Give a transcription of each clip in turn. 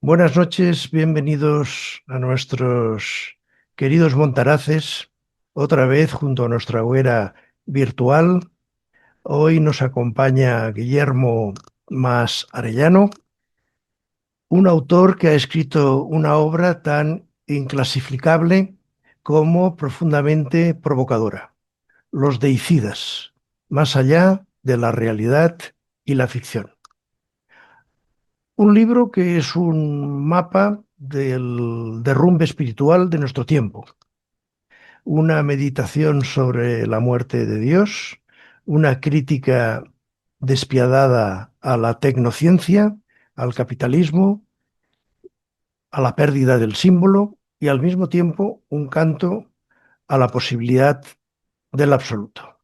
Buenas noches, bienvenidos a nuestros queridos Montaraces, otra vez junto a nuestra hoguera virtual. Hoy nos acompaña Guillermo Mas Arellano, un autor que ha escrito una obra tan inclasificable como profundamente provocadora, Los Deicidas, más allá de la realidad y la ficción. Un libro que es un mapa del derrumbe espiritual de nuestro tiempo, una meditación sobre la muerte de Dios, una crítica despiadada a la tecnociencia, al capitalismo, a la pérdida del símbolo y al mismo tiempo un canto a la posibilidad del absoluto.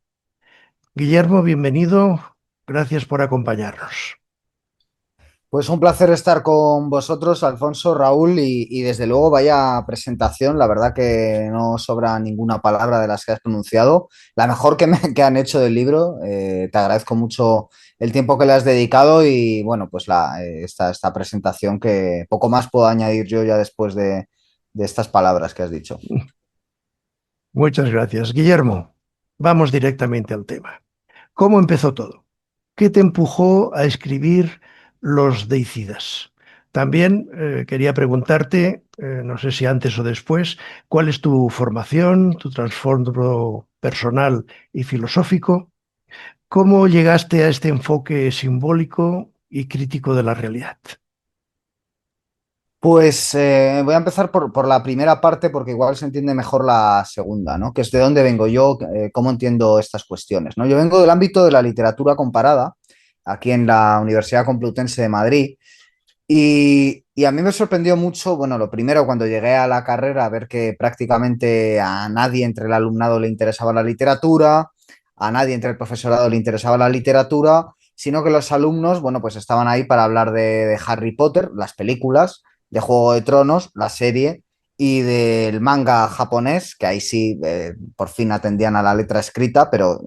Guillermo, bienvenido. Gracias por acompañarnos. Pues un placer estar con vosotros, Alfonso, Raúl, y desde luego vaya presentación. La verdad que no sobra ninguna palabra de las que has pronunciado. La mejor que han hecho del libro. Te agradezco mucho el tiempo que le has dedicado y bueno, pues esta presentación que poco más puedo añadir yo ya después de estas palabras que has dicho. Muchas gracias. Guillermo, vamos directamente al tema. ¿Cómo empezó todo? ¿Qué te empujó a escribir Los Deicidas? También quería preguntarte, no sé si antes o después, ¿cuál es tu formación, tu trasfondo personal y filosófico? ¿Cómo llegaste a este enfoque simbólico y crítico de la realidad? Pues voy a empezar por la primera parte porque igual se entiende mejor la segunda, ¿no? Que es de dónde vengo yo, cómo entiendo estas cuestiones, ¿no? Yo vengo del ámbito de la literatura comparada, aquí en la Universidad Complutense de Madrid, y a mí me sorprendió mucho, bueno, lo primero cuando llegué a la carrera, a ver que prácticamente a nadie entre el alumnado le interesaba la literatura, a nadie entre el profesorado le interesaba la literatura, sino que los alumnos, bueno, pues estaban ahí para hablar de Harry Potter, las películas, de Juego de Tronos, la serie, y del manga japonés, que ahí sí, por fin atendían a la letra escrita, pero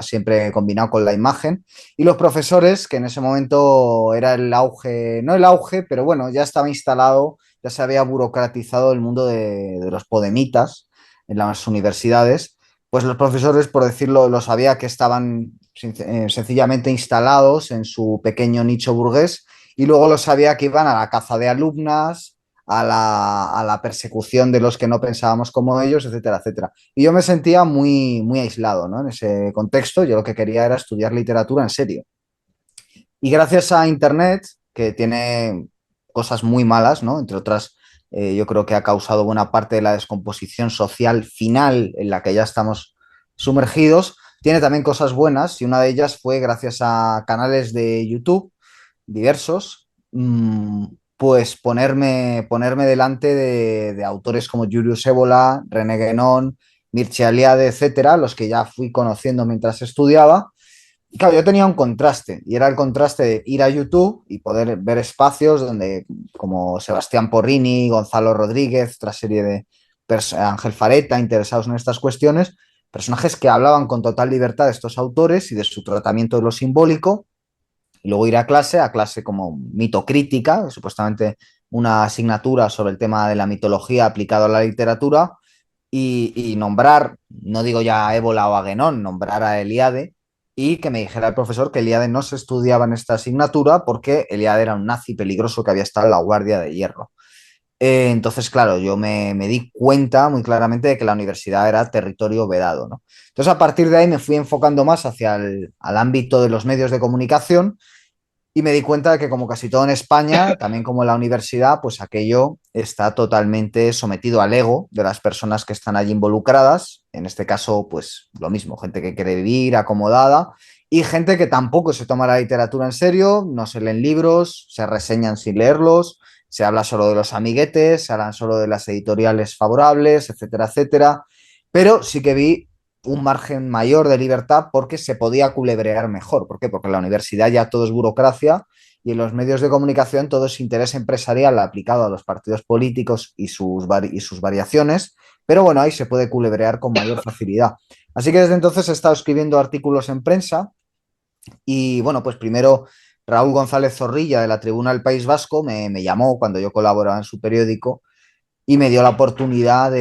siempre combinado con la imagen. Y los profesores, que en ese momento era el auge, no el auge, pero bueno, ya estaba instalado, ya se había burocratizado el mundo de los podemitas en las universidades, pues los profesores, por decirlo, lo sabía que estaban sencillamente instalados en su pequeño nicho burgués y luego lo sabía que iban a la caza de alumnas, a la persecución de los que no pensábamos como ellos, etcétera, etcétera. Y yo me sentía muy, muy aislado, ¿no? En ese contexto, yo lo que quería era estudiar literatura en serio. Y gracias a Internet, que tiene cosas muy malas, ¿no? Entre otras, yo creo que ha causado buena parte de la descomposición social final en la que ya estamos sumergidos, tiene también cosas buenas y una de ellas fue gracias a canales de YouTube diversos, pues ponerme delante de autores como Julius Evola, René Guénon, Mircea Eliade, etcétera, los que ya fui conociendo mientras estudiaba. Y claro, yo tenía un contraste, y era el contraste de ir a YouTube y poder ver espacios donde, como Sebastián Porrini, Gonzalo Rodríguez, otra serie de Ángel Fareta, interesados en estas cuestiones, personajes que hablaban con total libertad de estos autores y de su tratamiento de lo simbólico, y luego ir a clase como mitocrítica, supuestamente una asignatura sobre el tema de la mitología aplicado a la literatura, y nombrar, no digo ya a Ébola o a Guénon, nombrar a Eliade y que me dijera el profesor que Eliade no se estudiaba en esta asignatura porque Eliade era un nazi peligroso que había estado en la Guardia de Hierro. Entonces, claro, yo me di cuenta muy claramente de que la universidad era territorio vedado, ¿no? Entonces, a partir de ahí me fui enfocando más hacia al ámbito de los medios de comunicación y me di cuenta de que como casi todo en España, también como en la universidad, pues aquello está totalmente sometido al ego de las personas que están allí involucradas. En este caso, pues lo mismo, gente que quiere vivir acomodada y gente que tampoco se toma la literatura en serio, no se leen libros, se reseñan sin leerlos, se habla solo de los amiguetes, se hablan solo de las editoriales favorables, etcétera, etcétera. Pero sí que vi un margen mayor de libertad porque se podía culebrear mejor. ¿Por qué? Porque en la universidad ya todo es burocracia y en los medios de comunicación todo es interés empresarial aplicado a los partidos políticos y sus variaciones. Pero bueno, ahí se puede culebrear con mayor facilidad. Así que desde entonces he estado escribiendo artículos en prensa y bueno, pues primero Raúl González Zorrilla de la Tribuna del País Vasco me llamó cuando yo colaboraba en su periódico y me dio la oportunidad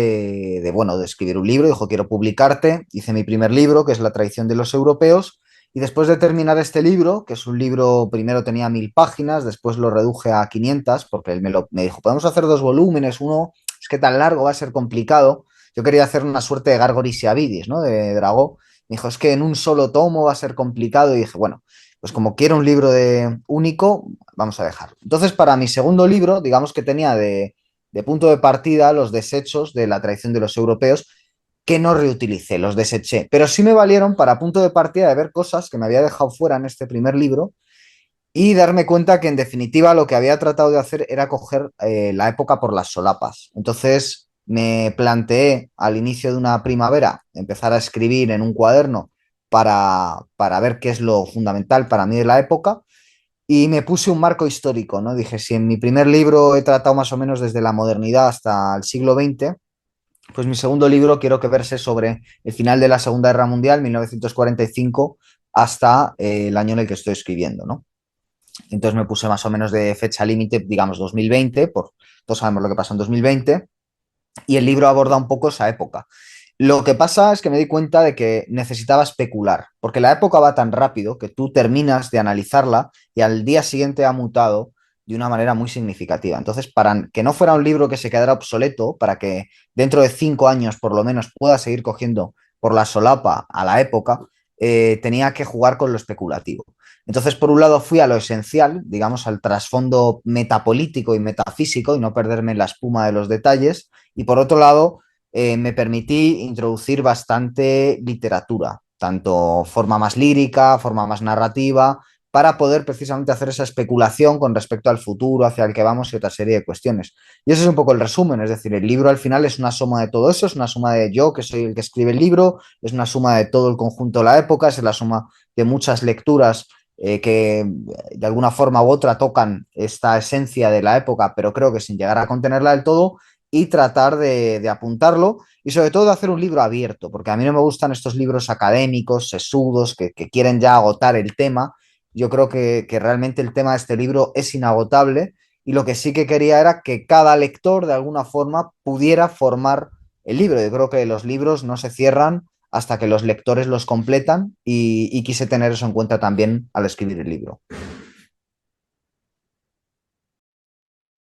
bueno, de escribir un libro. Dijo, quiero publicarte. Hice mi primer libro, que es La traición de los europeos. Y después de terminar este libro, que es un libro, primero tenía 1000 páginas, después lo reduje a 500, porque él me dijo, podemos hacer 2 volúmenes, uno, es que tan largo va a ser complicado. Yo quería hacer una suerte de Gargoris y Avidis, ¿no? De Dragó. Me dijo, es que en un solo tomo va a ser complicado. Y dije, bueno, pues como quiero un libro de único, vamos a dejarlo. Entonces, para mi segundo libro, digamos que tenía de punto de partida los desechos de la tradición de los europeos que no reutilicé, los deseché, pero sí me valieron para punto de partida de ver cosas que me había dejado fuera en este primer libro y darme cuenta que en definitiva lo que había tratado de hacer era coger la época por las solapas. Entonces me planteé al inicio de una primavera empezar a escribir en un cuaderno para ver qué es lo fundamental para mí de la época y me puse un marco histórico, ¿no? Dije, si en mi primer libro he tratado más o menos desde la modernidad hasta el siglo XX, pues mi segundo libro quiero que verse sobre el final de la Segunda Guerra Mundial, 1945, hasta el año en el que estoy escribiendo, ¿no? Entonces me puse más o menos de fecha límite, digamos 2020, todos sabemos lo que pasó en 2020, y el libro aborda un poco esa época. Lo que pasa es que me di cuenta de que necesitaba especular, porque la época va tan rápido que tú terminas de analizarla y al día siguiente ha mutado de una manera muy significativa. Entonces, para que no fuera un libro que se quedara obsoleto, para que dentro de 5 años por lo menos pueda seguir cogiendo por la solapa a la época, tenía que jugar con lo especulativo. Entonces, por un lado, fui a lo esencial, digamos, al trasfondo metapolítico y metafísico y no perderme en la espuma de los detalles. Y por otro lado, me permití introducir bastante literatura, tanto forma más lírica, forma más narrativa, para poder precisamente hacer esa especulación con respecto al futuro, hacia el que vamos y otra serie de cuestiones. Y ese es un poco el resumen, es decir, el libro al final es una suma de todo eso, es una suma de yo, que soy el que escribe el libro, es una suma de todo el conjunto de la época, es la suma de muchas lecturas que de alguna forma u otra tocan esta esencia de la época, pero creo que sin llegar a contenerla del todo, y tratar de apuntarlo y sobre todo de hacer un libro abierto, porque a mí no me gustan estos libros académicos, sesudos, que quieren ya agotar el tema. Yo creo que realmente el tema de este libro es inagotable y lo que sí que quería era que cada lector de alguna forma pudiera formar el libro. Yo creo que los libros no se cierran hasta que los lectores los completan y quise tener eso en cuenta también al escribir el libro.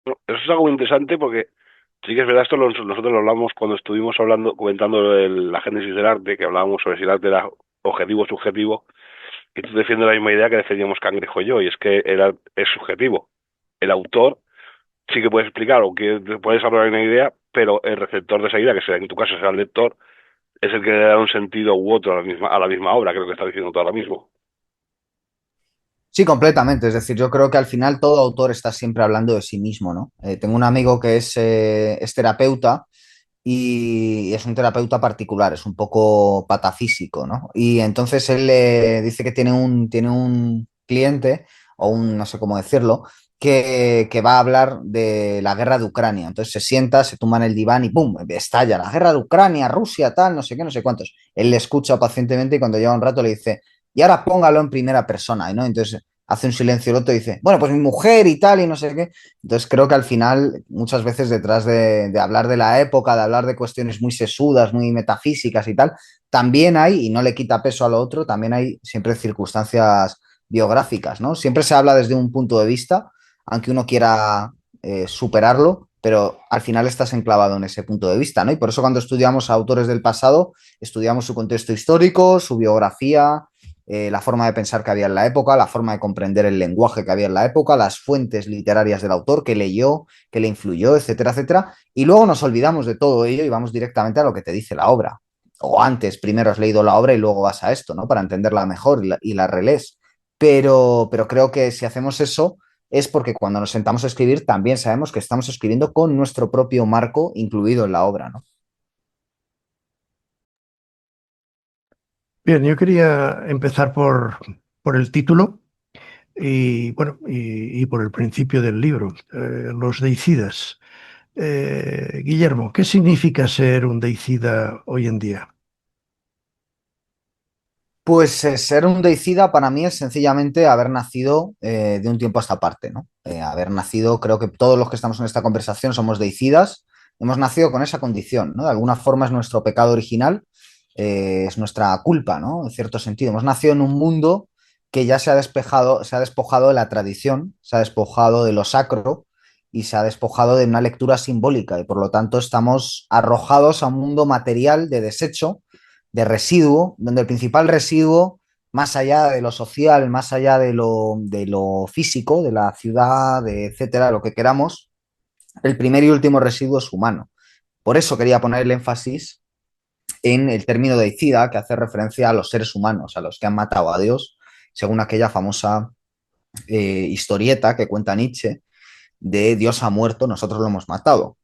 Eso es algo muy interesante porque sí que es verdad, esto nosotros lo hablamos cuando estuvimos hablando, comentando la génesis del arte, que hablábamos sobre si el arte era objetivo o subjetivo, y tú defiendes la misma idea que defendíamos Cangrejo y yo, y es que es subjetivo. El autor sí que puedes explicar o que puedes hablar de una idea, pero el receptor de esa idea, que será, en tu caso será el lector, es el que le da un sentido u otro a la misma obra, que es lo que está diciendo tú ahora mismo. Sí, completamente. Es decir, yo creo que al final todo autor está siempre hablando de sí mismo, ¿no? Tengo un amigo que es terapeuta y es un terapeuta particular, es un poco patafísico, ¿no? Y entonces él le dice que tiene un cliente, o un, no sé cómo decirlo, que va a hablar de la guerra de Ucrania. Entonces se sienta, se tumba en el diván y ¡pum! Estalla la guerra de Ucrania, Rusia, tal, no sé qué, no sé cuántos. Él le escucha pacientemente y cuando lleva un rato le dice, y ahora póngalo en primera persona, ¿no? Entonces hace un silencio el otro y dice, bueno, pues mi mujer y tal, y no sé qué. Entonces creo que al final, muchas veces detrás de hablar de la época, de hablar de cuestiones muy sesudas, muy metafísicas y tal, también hay, y no le quita peso a lo otro, también hay siempre circunstancias biográficas, ¿no? Siempre se habla desde un punto de vista, aunque uno quiera superarlo, pero al final estás enclavado en ese punto de vista, ¿no? Y por eso cuando estudiamos a autores del pasado, estudiamos su contexto histórico, su biografía, la forma de pensar que había en la época, la forma de comprender el lenguaje que había en la época, las fuentes literarias del autor, que leyó, que le influyó, etcétera, etcétera. Y luego nos olvidamos de todo ello y vamos directamente a lo que te dice la obra. o antes, primero has leído la obra y luego vas a esto, ¿no? Para entenderla mejor y la relees. Pero creo que si hacemos eso es porque cuando nos sentamos a escribir también sabemos que estamos escribiendo con nuestro propio marco incluido en la obra, ¿no? Bien, yo quería empezar por el título y, bueno, y por el principio del libro, los deicidas. Guillermo, ¿qué significa ser un deicida hoy en día? Pues ser un deicida para mí es sencillamente haber nacido de un tiempo a esta parte, ¿no? Haber nacido, creo que todos los que estamos en esta conversación somos deicidas, hemos nacido con esa condición, ¿no? De alguna forma es nuestro pecado original, es nuestra culpa, ¿no? En cierto sentido, hemos nacido en un mundo que ya se ha despojado de la tradición, se ha despojado de lo sacro y se ha despojado de una lectura simbólica y por lo tanto estamos arrojados a un mundo material de desecho de residuo, donde el principal residuo, más allá de lo social, más allá de lo físico, de la ciudad, de etcétera, lo que queramos, el primer y último residuo es humano. Por eso quería poner el énfasis en el término deicida, que hace referencia a los seres humanos, a los que han matado a Dios, según aquella famosa historieta que cuenta Nietzsche de Dios ha muerto, nosotros lo hemos matado,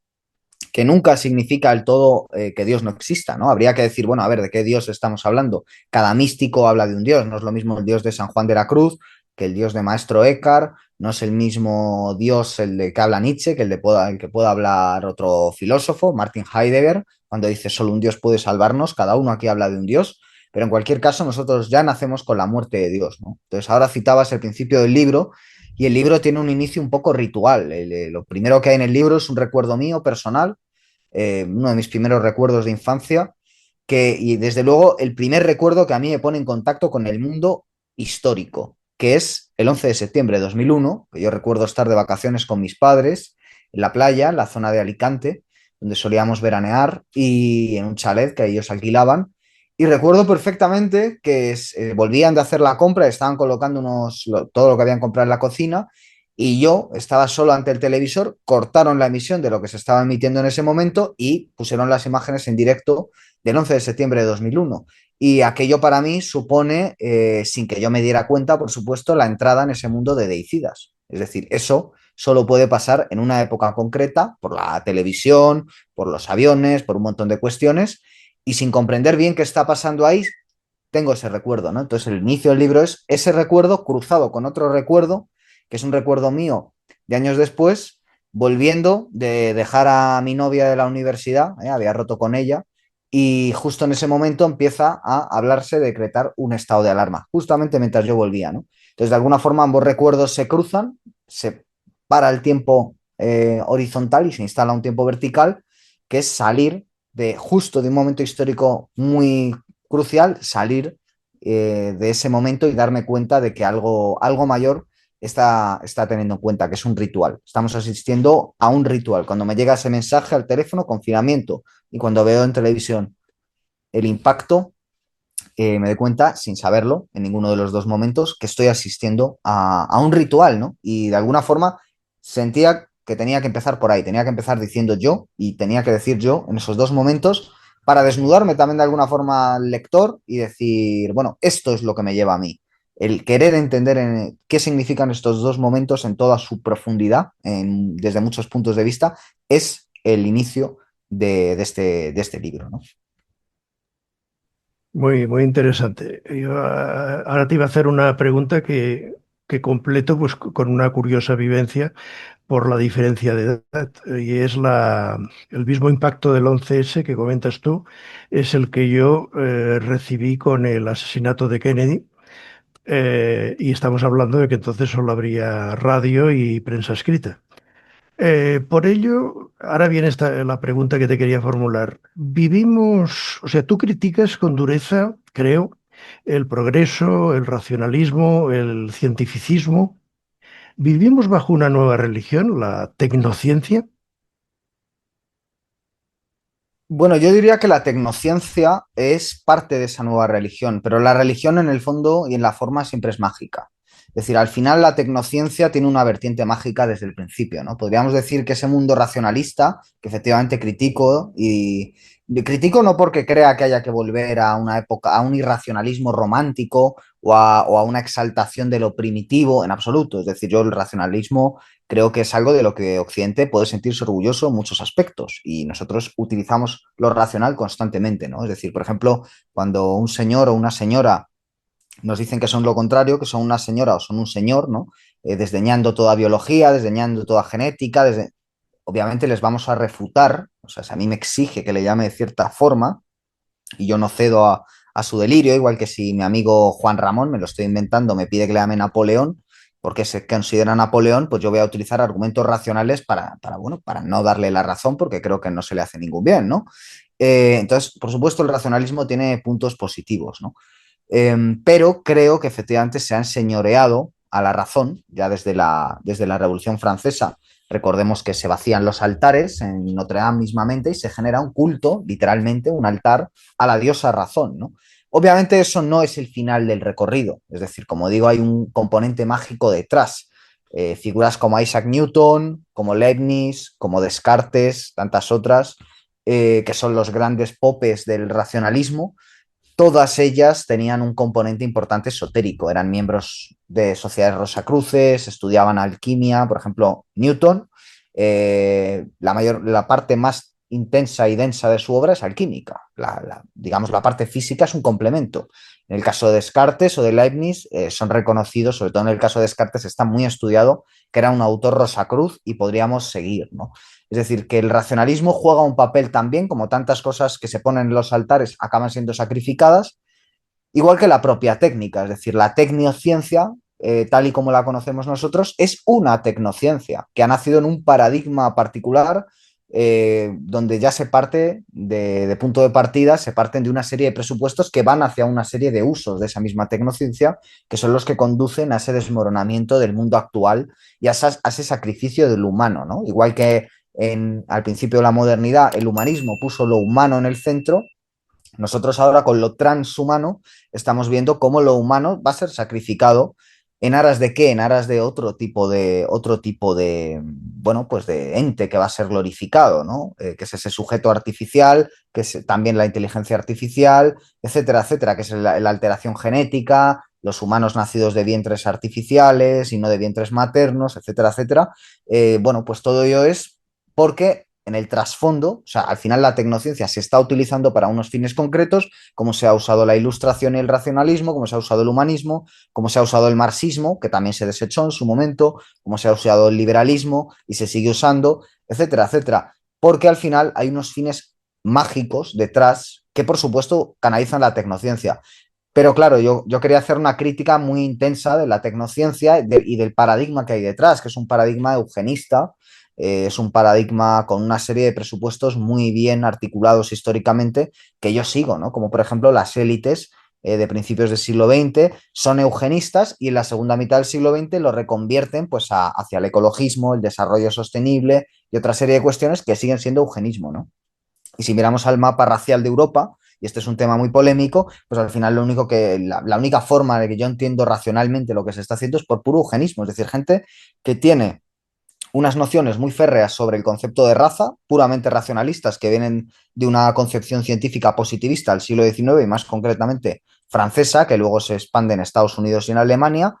que nunca significa del todo que Dios no exista, ¿no? Habría que decir, bueno, a ver, ¿de qué Dios estamos hablando? Cada místico habla de un Dios, no es lo mismo el Dios de San Juan de la Cruz que el Dios de Maestro Eckhart, no es el mismo Dios el de que habla Nietzsche que el que pueda hablar otro filósofo, Martin Heidegger, cuando dice solo un Dios puede salvarnos, cada uno aquí habla de un Dios, pero en cualquier caso nosotros ya nacemos con la muerte de Dios, ¿no? Entonces ahora citabas el principio del libro y el libro tiene un inicio un poco ritual. Lo primero que hay en el libro es un recuerdo mío personal, uno de mis primeros recuerdos de infancia, y desde luego el primer recuerdo que a mí me pone en contacto con el mundo histórico, que es el 11 de septiembre de 2001, que yo recuerdo estar de vacaciones con mis padres en la playa, en la zona de Alicante, donde solíamos veranear, y en un chalet que ellos alquilaban. Y recuerdo perfectamente que volvían de hacer la compra, estaban colocando todo lo que habían comprado en la cocina y yo estaba solo ante el televisor, cortaron la emisión de lo que se estaba emitiendo en ese momento y pusieron las imágenes en directo del 11 de septiembre de 2001. Y aquello para mí supone, sin que yo me diera cuenta, por supuesto, la entrada en ese mundo de deicidas. Es decir, eso solo puede pasar en una época concreta, por la televisión, por los aviones, por un montón de cuestiones, y sin comprender bien qué está pasando ahí, tengo ese recuerdo, ¿no? Entonces el inicio del libro es ese recuerdo cruzado con otro recuerdo, que es un recuerdo mío de años después, volviendo de dejar a mi novia de la universidad, había roto con ella, y justo en ese momento empieza a hablarse de decretar un estado de alarma, justamente mientras yo volvía, ¿no? Entonces, de alguna forma, ambos recuerdos se cruzan, se para el tiempo horizontal y se instala un tiempo vertical, que es salir de justo de un momento histórico muy crucial, salir de ese momento y darme cuenta de que algo mayor está teniendo en cuenta, que es un ritual. Estamos asistiendo a un ritual. Cuando me llega ese mensaje al teléfono, confinamiento, y cuando veo en televisión el impacto, me doy cuenta, sin saberlo, en ninguno de los dos momentos, que estoy asistiendo a un ritual, ¿no? Y de alguna forma sentía que tenía que empezar por ahí, tenía que empezar diciendo yo y tenía que decir yo en esos dos momentos para desnudarme también de alguna forma al lector y decir, bueno, esto es lo que me lleva a mí. El querer entender qué significan estos dos momentos en toda su profundidad, desde muchos puntos de vista, es el inicio de este libro, ¿no? Muy, muy interesante. Yo ahora te iba a hacer una pregunta que completo pues, con una curiosa vivencia por la diferencia de edad. Y es el mismo impacto del 11S que comentas tú, es el que yo recibí con el asesinato de Kennedy. Y estamos hablando de que entonces solo habría radio y prensa escrita. Por ello, ahora viene la pregunta que te quería formular. Vivimos, o sea, tú criticas con dureza, creo, el progreso, el racionalismo, el cientificismo. ¿Vivimos bajo una nueva religión, la tecnociencia? Bueno, yo diría que la tecnociencia es parte de esa nueva religión, pero la religión en el fondo y en la forma siempre es mágica. Es decir, al final la tecnociencia tiene una vertiente mágica desde el principio, ¿no? Podríamos decir que ese mundo racionalista, que efectivamente critico, y critico no porque crea que haya que volver a una época, a un irracionalismo romántico o a una exaltación de lo primitivo, en absoluto. Es decir, yo el racionalismo creo que es algo de lo que Occidente puede sentirse orgulloso en muchos aspectos y nosotros utilizamos lo racional constantemente, ¿no? Es decir, por ejemplo, cuando un señor o una señora nos dicen que son lo contrario, que son una señora o son un señor, ¿no? Desdeñando toda biología, desdeñando toda genética, obviamente les vamos a refutar, o sea, si a mí me exige que le llame de cierta forma y yo no cedo a su delirio, igual que si mi amigo Juan Ramón, me lo estoy inventando, me pide que le llame Napoleón, porque se considera Napoleón, pues yo voy a utilizar argumentos racionales bueno, para no darle la razón, porque creo que no se le hace ningún bien, ¿no? Entonces, por supuesto, el racionalismo tiene puntos positivos, ¿no? Pero creo que efectivamente se ha enseñoreado a la razón, ya desde la Revolución Francesa. Recordemos que se vacían los altares en Notre Dame mismamente y se genera un culto, literalmente, un altar a la diosa razón, ¿no? Obviamente eso no es el final del recorrido, es decir, como digo, hay un componente mágico detrás. Figuras como Isaac Newton, como Leibniz, como Descartes, tantas otras, que son los grandes popes del racionalismo. Todas ellas tenían un componente importante esotérico, eran miembros de sociedades rosacruces, estudiaban alquimia, por ejemplo, Newton, la parte más intensa y densa de su obra es alquímica, digamos, la parte física es un complemento. En el caso de Descartes o de Leibniz son reconocidos, sobre todo en el caso de Descartes está muy estudiado, que era un autor rosacruz y podríamos seguir, ¿no? Es decir, que el racionalismo juega un papel también, como tantas cosas que se ponen en los altares acaban siendo sacrificadas, igual que la propia técnica, es decir, la tecnociencia, tal y como la conocemos nosotros, es una tecnociencia que ha nacido en un paradigma particular donde ya se parte de punto de partida, se parten de una serie de presupuestos que van hacia una serie de usos de esa misma tecnociencia, que son los que conducen a ese desmoronamiento del mundo actual y a ese sacrificio del humano, ¿no? Igual que al principio de la modernidad el humanismo puso lo humano en el centro, nosotros ahora con lo transhumano estamos viendo cómo lo humano va a ser sacrificado en aras de qué, en aras de bueno, pues de ente que va a ser glorificado, ¿no? Que es ese sujeto artificial, que es también la inteligencia artificial, etcétera, etcétera, que es la alteración genética, los humanos nacidos de vientres artificiales y no de vientres maternos, etcétera, etcétera. Bueno, pues todo ello es porque en el trasfondo, o sea, al final la tecnociencia se está utilizando para unos fines concretos, como se ha usado la ilustración y el racionalismo, como se ha usado el humanismo, como se ha usado el marxismo, que también se desechó en su momento, como se ha usado el liberalismo y se sigue usando, etcétera, etcétera. Porque al final hay unos fines mágicos detrás que, por supuesto, canalizan la tecnociencia. Pero claro, yo quería hacer una crítica muy intensa de la tecnociencia y del paradigma que hay detrás, que es un paradigma eugenista, es un paradigma con una serie de presupuestos muy bien articulados históricamente que yo sigo, ¿no? Como por ejemplo las élites de principios del siglo XX son eugenistas y en la segunda mitad del siglo XX lo reconvierten pues hacia el ecologismo, el desarrollo sostenible y otra serie de cuestiones que siguen siendo eugenismo, ¿no? Y si miramos al mapa racial de Europa, y este es un tema muy polémico, pues al final la única forma de que yo entiendo racionalmente lo que se está haciendo es por puro eugenismo, es decir, gente que tiene unas nociones muy férreas sobre el concepto de raza, puramente racionalistas, que vienen de una concepción científica positivista del siglo XIX y más concretamente francesa, que luego se expande en Estados Unidos y en Alemania,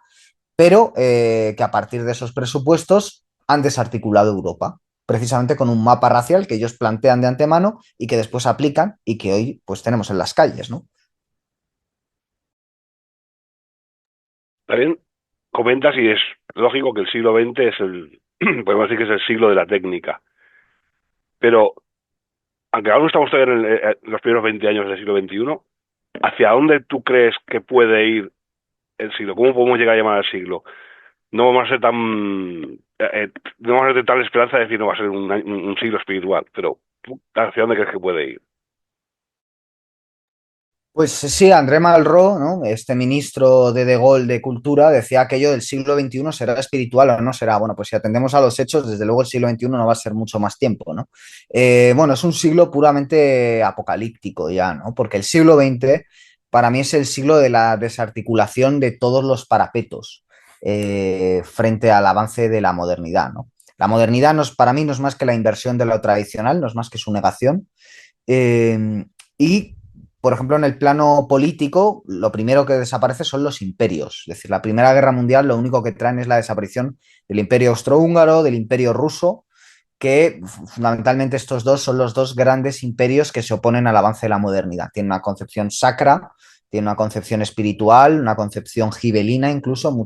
pero que a partir de esos presupuestos han desarticulado Europa, precisamente con un mapa racial que ellos plantean de antemano y que después aplican y que hoy pues tenemos en las calles, ¿no? También comentas, y es lógico que el siglo XX es podemos decir que es el siglo de la técnica, pero aunque aún no estamos todavía en los primeros 20 años del siglo XXI, ¿hacia dónde tú crees que puede ir el siglo? ¿Cómo podemos llegar a llamar al siglo? No vamos a ser no vamos a tener tal esperanza de decir no va a ser un siglo espiritual, pero ¿hacia dónde crees que puede ir? Pues sí, André Malraux, ¿no? Este ministro de Gaulle de Cultura, decía aquello del siglo XXI será espiritual o no será. Bueno, pues si atendemos a los hechos, desde luego el siglo XXI no va a ser mucho más tiempo, ¿no? Bueno, es un siglo puramente apocalíptico ya, ¿no? Porque el siglo XX para mí es el siglo de la desarticulación de todos los parapetos. frente al avance de la modernidad, ¿no? La modernidad para mí no es más que la inversión de lo tradicional, no es más que su negación. Y, por ejemplo, en el plano político, lo primero que desaparece son los imperios. Es decir, la Primera Guerra Mundial lo único que traen es la desaparición del Imperio Austrohúngaro, del Imperio Ruso, que fundamentalmente estos dos son los dos grandes imperios que se oponen al avance de la modernidad. Tienen una concepción sacra, tienen una concepción espiritual, una concepción gibelina incluso en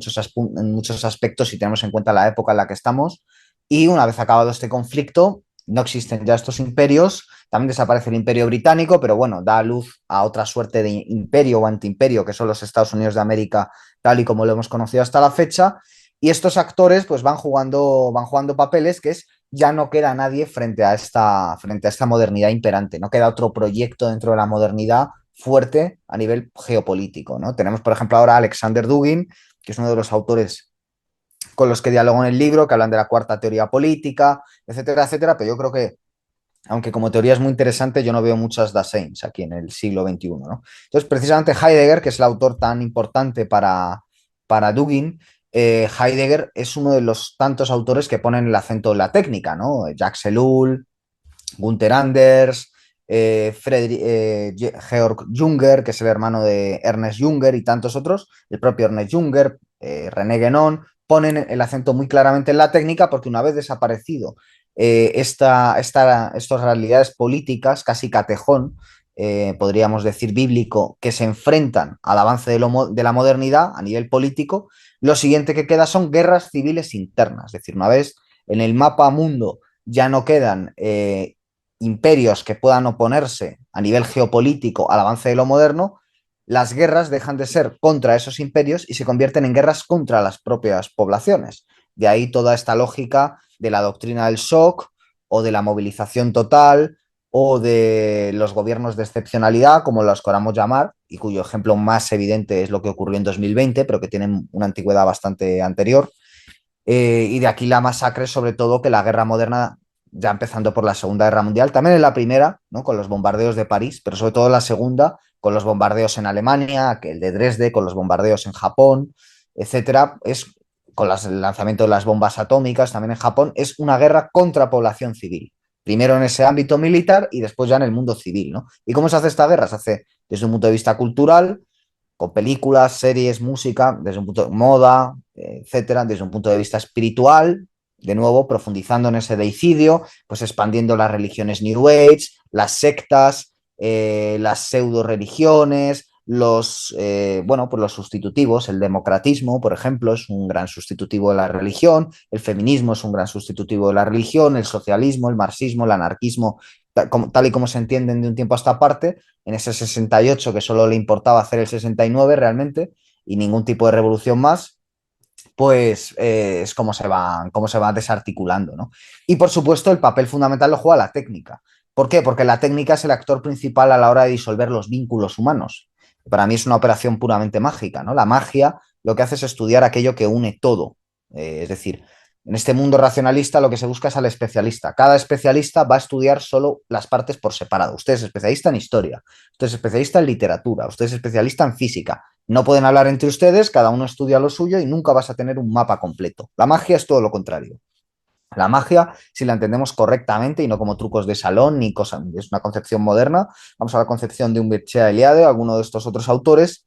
muchos aspectos si tenemos en cuenta la época en la que estamos. Y una vez acabado este conflicto, no existen ya estos imperios, también desaparece el imperio británico, pero bueno, da luz a otra suerte de imperio o antiimperio que son los Estados Unidos de América, tal y como lo hemos conocido hasta la fecha. Y estos actores pues van jugando papeles que es ya no queda nadie frente a esta modernidad imperante, no queda otro proyecto dentro de la modernidad fuerte a nivel geopolítico, ¿no? Tenemos, por ejemplo, ahora a Alexander Dugin, que es uno de los autores con los que dialogo en el libro, que hablan de la cuarta teoría política, etcétera, etcétera, pero yo creo que, aunque como teoría es muy interesante, yo no veo muchas Daseins aquí en el siglo XXI, ¿no? Entonces, precisamente Heidegger, que es el autor tan importante para Dugin, Heidegger es uno de los tantos autores que ponen el acento en la técnica, ¿no? Jacques Ellul, Gunther Anders, Georg Junger, que es el hermano de Ernest Junger y tantos otros, el propio Ernest Junger, René Guénon, ponen el acento muy claramente en la técnica porque una vez desaparecido estas realidades políticas, casi catejón, podríamos decir bíblico, que se enfrentan al avance de la modernidad a nivel político, lo siguiente que queda son guerras civiles internas. Es decir, una vez en el mapa mundo ya no quedan imperios que puedan oponerse a nivel geopolítico al avance de lo moderno, las guerras dejan de ser contra esos imperios y se convierten en guerras contra las propias poblaciones. De ahí toda esta lógica de la doctrina del shock o de la movilización total o de los gobiernos de excepcionalidad, como los queramos llamar, y cuyo ejemplo más evidente es lo que ocurrió en 2020, pero que tienen una antigüedad bastante anterior. Y de aquí la masacre, sobre todo, que la guerra moderna, ya empezando por la Segunda Guerra Mundial, también en la primera, ¿no? Con los bombardeos de París, pero sobre todo en la segunda, con los bombardeos en Alemania, que el de Dresde, con los bombardeos en Japón, etcétera, es con el lanzamiento de las bombas atómicas también en Japón, es una guerra contra población civil. Primero en ese ámbito militar y después ya en el mundo civil, ¿no? ¿Y cómo se hace esta guerra? Se hace desde un punto de vista cultural, con películas, series, música, desde un punto de moda, etcétera, desde un punto de vista espiritual, de nuevo profundizando en ese deicidio, pues expandiendo las religiones New Age, las sectas, las pseudo religiones, bueno, pues los sustitutivos, el democratismo, por ejemplo, es un gran sustitutivo de la religión, el feminismo es un gran sustitutivo de la religión, el socialismo, el marxismo, el anarquismo, tal y como se entienden de un tiempo a esta parte, en ese 68 que solo le importaba hacer el 69 realmente y ningún tipo de revolución más, pues es cómo se va desarticulando, ¿no? Y por supuesto el papel fundamental lo juega la técnica. ¿Por qué? Porque la técnica es el actor principal a la hora de disolver los vínculos humanos. Para mí es una operación puramente mágica, ¿no? La magia lo que hace es estudiar aquello que une todo. Es decir, en este mundo racionalista lo que se busca es al especialista. Cada especialista va a estudiar solo las partes por separado. Usted es especialista en historia, usted es especialista en literatura, usted es especialista en física. No pueden hablar entre ustedes, cada uno estudia lo suyo y nunca vas a tener un mapa completo. La magia es todo lo contrario. La magia, si la entendemos correctamente y no como trucos de salón ni cosas, es una concepción moderna. Vamos a la concepción de un Mircea Eliade, alguno de estos otros autores.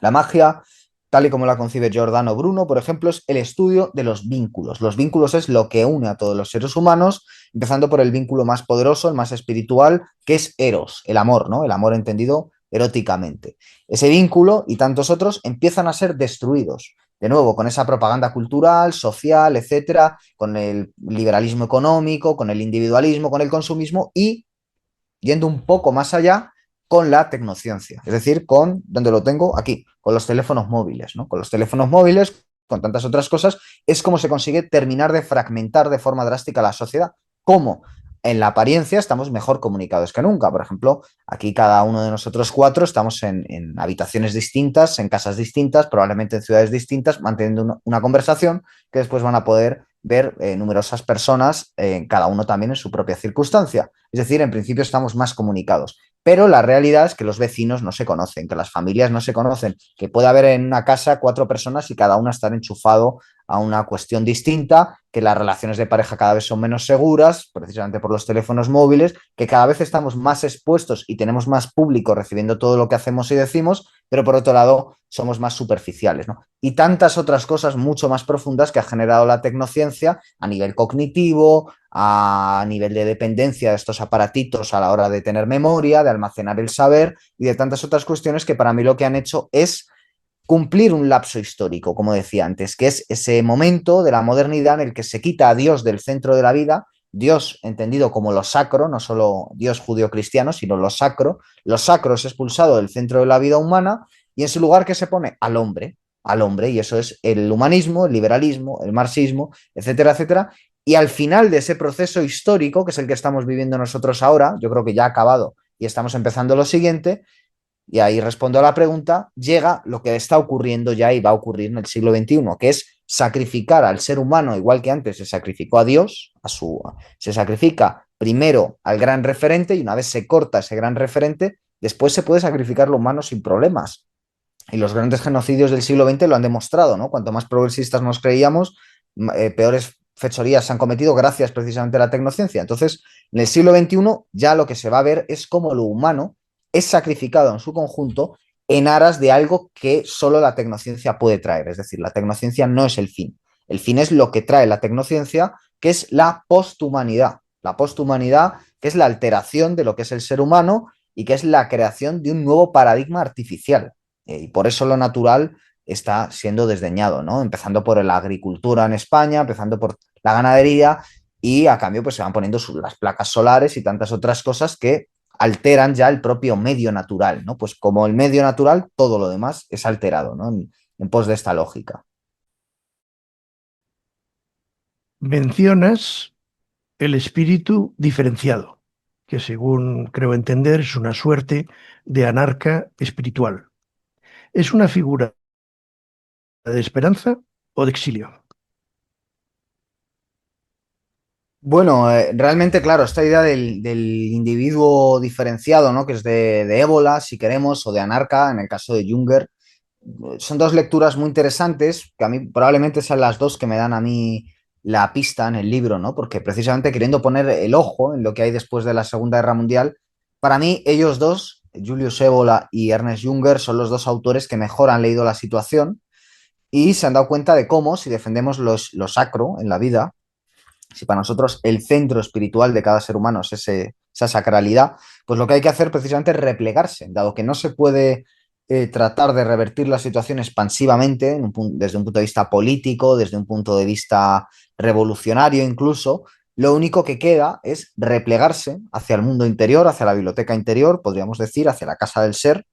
La magia, tal y como la concibe Giordano Bruno, por ejemplo, es el estudio de los vínculos. Los vínculos es lo que une a todos los seres humanos, empezando por el vínculo más poderoso, el más espiritual, que es Eros, el amor, ¿no? El amor entendido eróticamente. Ese vínculo y tantos otros empiezan a ser destruidos. De nuevo, con esa propaganda cultural, social, etcétera, con el liberalismo económico, con el individualismo, con el consumismo y yendo un poco más allá con la tecnociencia, es decir, donde lo tengo aquí, con los teléfonos móviles, ¿no? Con los teléfonos móviles, con tantas otras cosas, es como se consigue terminar de fragmentar de forma drástica la sociedad. ¿Cómo? En la apariencia estamos mejor comunicados que nunca. Por ejemplo, aquí cada uno de nosotros cuatro estamos en habitaciones distintas, en casas distintas, probablemente en ciudades distintas, manteniendo una conversación que después van a poder ver numerosas personas, cada uno también en su propia circunstancia. Es decir, en principio estamos más comunicados. Pero la realidad es que los vecinos no se conocen, que las familias no se conocen, que puede haber en una casa 4 personas y cada una estar enchufado a una cuestión distinta, que las relaciones de pareja cada vez son menos seguras, precisamente por los teléfonos móviles, que cada vez estamos más expuestos y tenemos más público recibiendo todo lo que hacemos y decimos, pero por otro lado somos más superficiales, ¿no? Y tantas otras cosas mucho más profundas que ha generado la tecnociencia a nivel cognitivo, a nivel de dependencia de estos aparatitos a la hora de tener memoria, de almacenar el saber y de tantas otras cuestiones que para mí lo que han hecho es cumplir un lapso histórico, como decía antes, que es ese momento de la modernidad en el que se quita a Dios del centro de la vida, Dios entendido como lo sacro, no solo Dios judío-cristiano, sino lo sacro es expulsado del centro de la vida humana y en su lugar que se pone al hombre, y eso es el humanismo, el liberalismo, el marxismo, etcétera, etcétera. Y al final de ese proceso histórico, que es el que estamos viviendo nosotros ahora, yo creo que ya ha acabado y estamos empezando lo siguiente, y ahí respondo a la pregunta, llega lo que está ocurriendo ya y va a ocurrir en el siglo XXI, que es sacrificar al ser humano, igual que antes se sacrificó a Dios, se sacrifica primero al gran referente y una vez se corta ese gran referente, después se puede sacrificar lo humano sin problemas. Y los grandes genocidios del siglo XX lo han demostrado, ¿no? Cuanto más progresistas nos creíamos, peores fechorías se han cometido gracias precisamente a la tecnociencia. Entonces, en el siglo XXI ya lo que se va a ver es cómo lo humano es sacrificado en su conjunto en aras de algo que solo la tecnociencia puede traer. Es decir, la tecnociencia no es el fin. El fin es lo que trae la tecnociencia, que es la posthumanidad. La posthumanidad, que es la alteración de lo que es el ser humano y que es la creación de un nuevo paradigma artificial. Y por eso lo natural está siendo desdeñado, ¿no? Empezando por la agricultura en España, empezando por la ganadería y a cambio pues se van poniendo las placas solares y tantas otras cosas que alteran ya el propio medio natural, ¿no? Pues como el medio natural, todo lo demás es alterado, ¿no? En pos de esta lógica. Mencionas el espíritu diferenciado, que según creo entender es una suerte de anarca espiritual. ¿Es una figura de esperanza o de exilio? Bueno, realmente, claro, esta idea del individuo diferenciado, ¿no? Que es de ébola, si queremos, o de anarca, en el caso de Junger, son dos lecturas muy interesantes, que a mí probablemente sean las dos que me dan a mí la pista en el libro, ¿no? Porque precisamente queriendo poner el ojo en lo que hay después de la Segunda Guerra Mundial, para mí ellos dos, Julius Evola y Ernest Junger, son los dos autores que mejor han leído la situación y se han dado cuenta de cómo, si defendemos lo sacro en la vida, si para nosotros el centro espiritual de cada ser humano es esa sacralidad, pues lo que hay que hacer precisamente es replegarse, dado que no se puede tratar de revertir la situación expansivamente desde un punto de vista político, desde un punto de vista revolucionario incluso, lo único que queda es replegarse hacia el mundo interior, hacia la biblioteca interior, podríamos decir, hacia la casa del ser,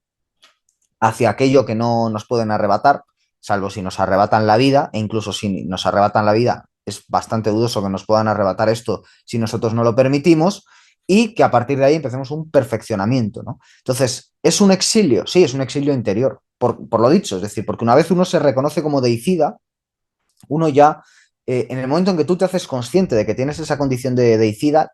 hacia aquello que no nos pueden arrebatar, salvo si nos arrebatan la vida, e incluso si nos arrebatan la vida, es bastante dudoso que nos puedan arrebatar esto si nosotros no lo permitimos, y que a partir de ahí empecemos un perfeccionamiento, ¿no? Entonces, ¿es un exilio? Sí, es un exilio interior, por lo dicho, es decir, porque una vez uno se reconoce como deicida, uno ya, en el momento en que tú te haces consciente de que tienes esa condición de deicida,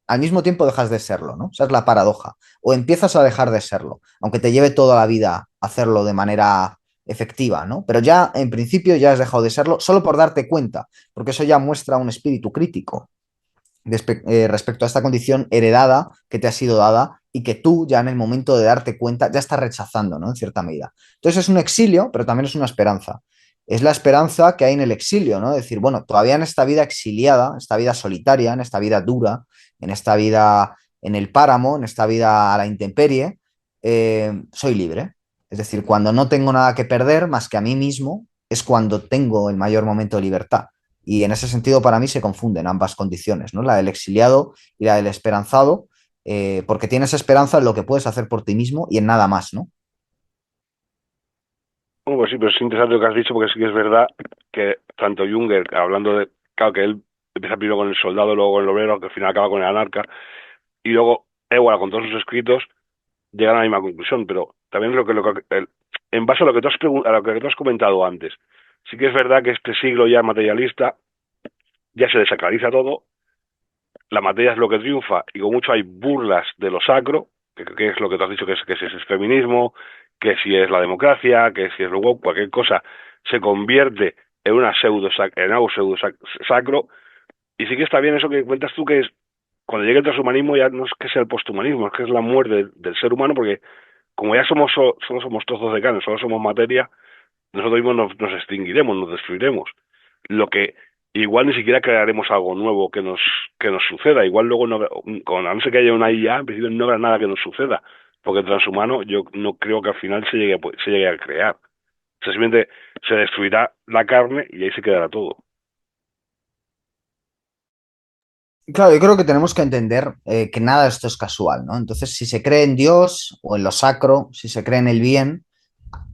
al mismo tiempo dejas de serlo, ¿no? Esa es la paradoja. O empiezas a dejar de serlo, aunque te lleve toda la vida hacerlo de manera efectiva, ¿no? Pero ya, en principio, ya has dejado de serlo solo por darte cuenta, porque eso ya muestra un espíritu crítico respecto a esta condición heredada que te ha sido dada y que tú ya en el momento de darte cuenta ya estás rechazando, ¿no? En cierta medida. Entonces es un exilio, pero también es una esperanza. Es la esperanza que hay en el exilio, ¿no? Decir, bueno, todavía en esta vida exiliada, esta vida solitaria, en esta vida dura, en esta vida en el páramo, en esta vida a la intemperie, soy libre. Es decir, cuando no tengo nada que perder más que a mí mismo, es cuando tengo el mayor momento de libertad. Y en ese sentido, para mí se confunden ambas condiciones, ¿no? La del exiliado y la del esperanzado, porque tienes esperanza en lo que puedes hacer por ti mismo y en nada más, ¿no? Bueno, pues sí, pero es interesante lo que has dicho porque sí que es verdad que tanto Junger, hablando de, claro, que él empieza primero con el soldado, luego con el obrero, que al final acaba con el anarca, y luego Ewald con todos sus escritos llegan a la misma conclusión, pero también en base a lo que a lo que tú has comentado antes, sí que es verdad que este siglo ya materialista ya se desacraliza todo, la materia es lo que triunfa y con mucho hay burlas de lo sacro, que es lo que tú has dicho, que si es el feminismo, que si es la democracia, que si es luego cualquier cosa, se convierte en una en algo sacro. Y sí que está bien eso que cuentas tú, que es cuando llegue el transhumanismo ya no es que sea el posthumanismo, es que es la muerte del ser humano, porque como ya solo somos trozos de carne, solo somos materia, nosotros mismos nos extinguiremos, nos destruiremos. Lo que igual ni siquiera crearemos algo nuevo que nos suceda. Igual luego, no, a no ser que haya una IA, en principio no habrá nada que nos suceda. Porque el transhumano yo no creo que al final se llegue a crear. Simplemente se destruirá la carne y ahí se quedará todo. Claro, yo creo que tenemos que entender que nada de esto es casual, ¿no? Entonces, si se cree en Dios o en lo sacro, si se cree en el bien,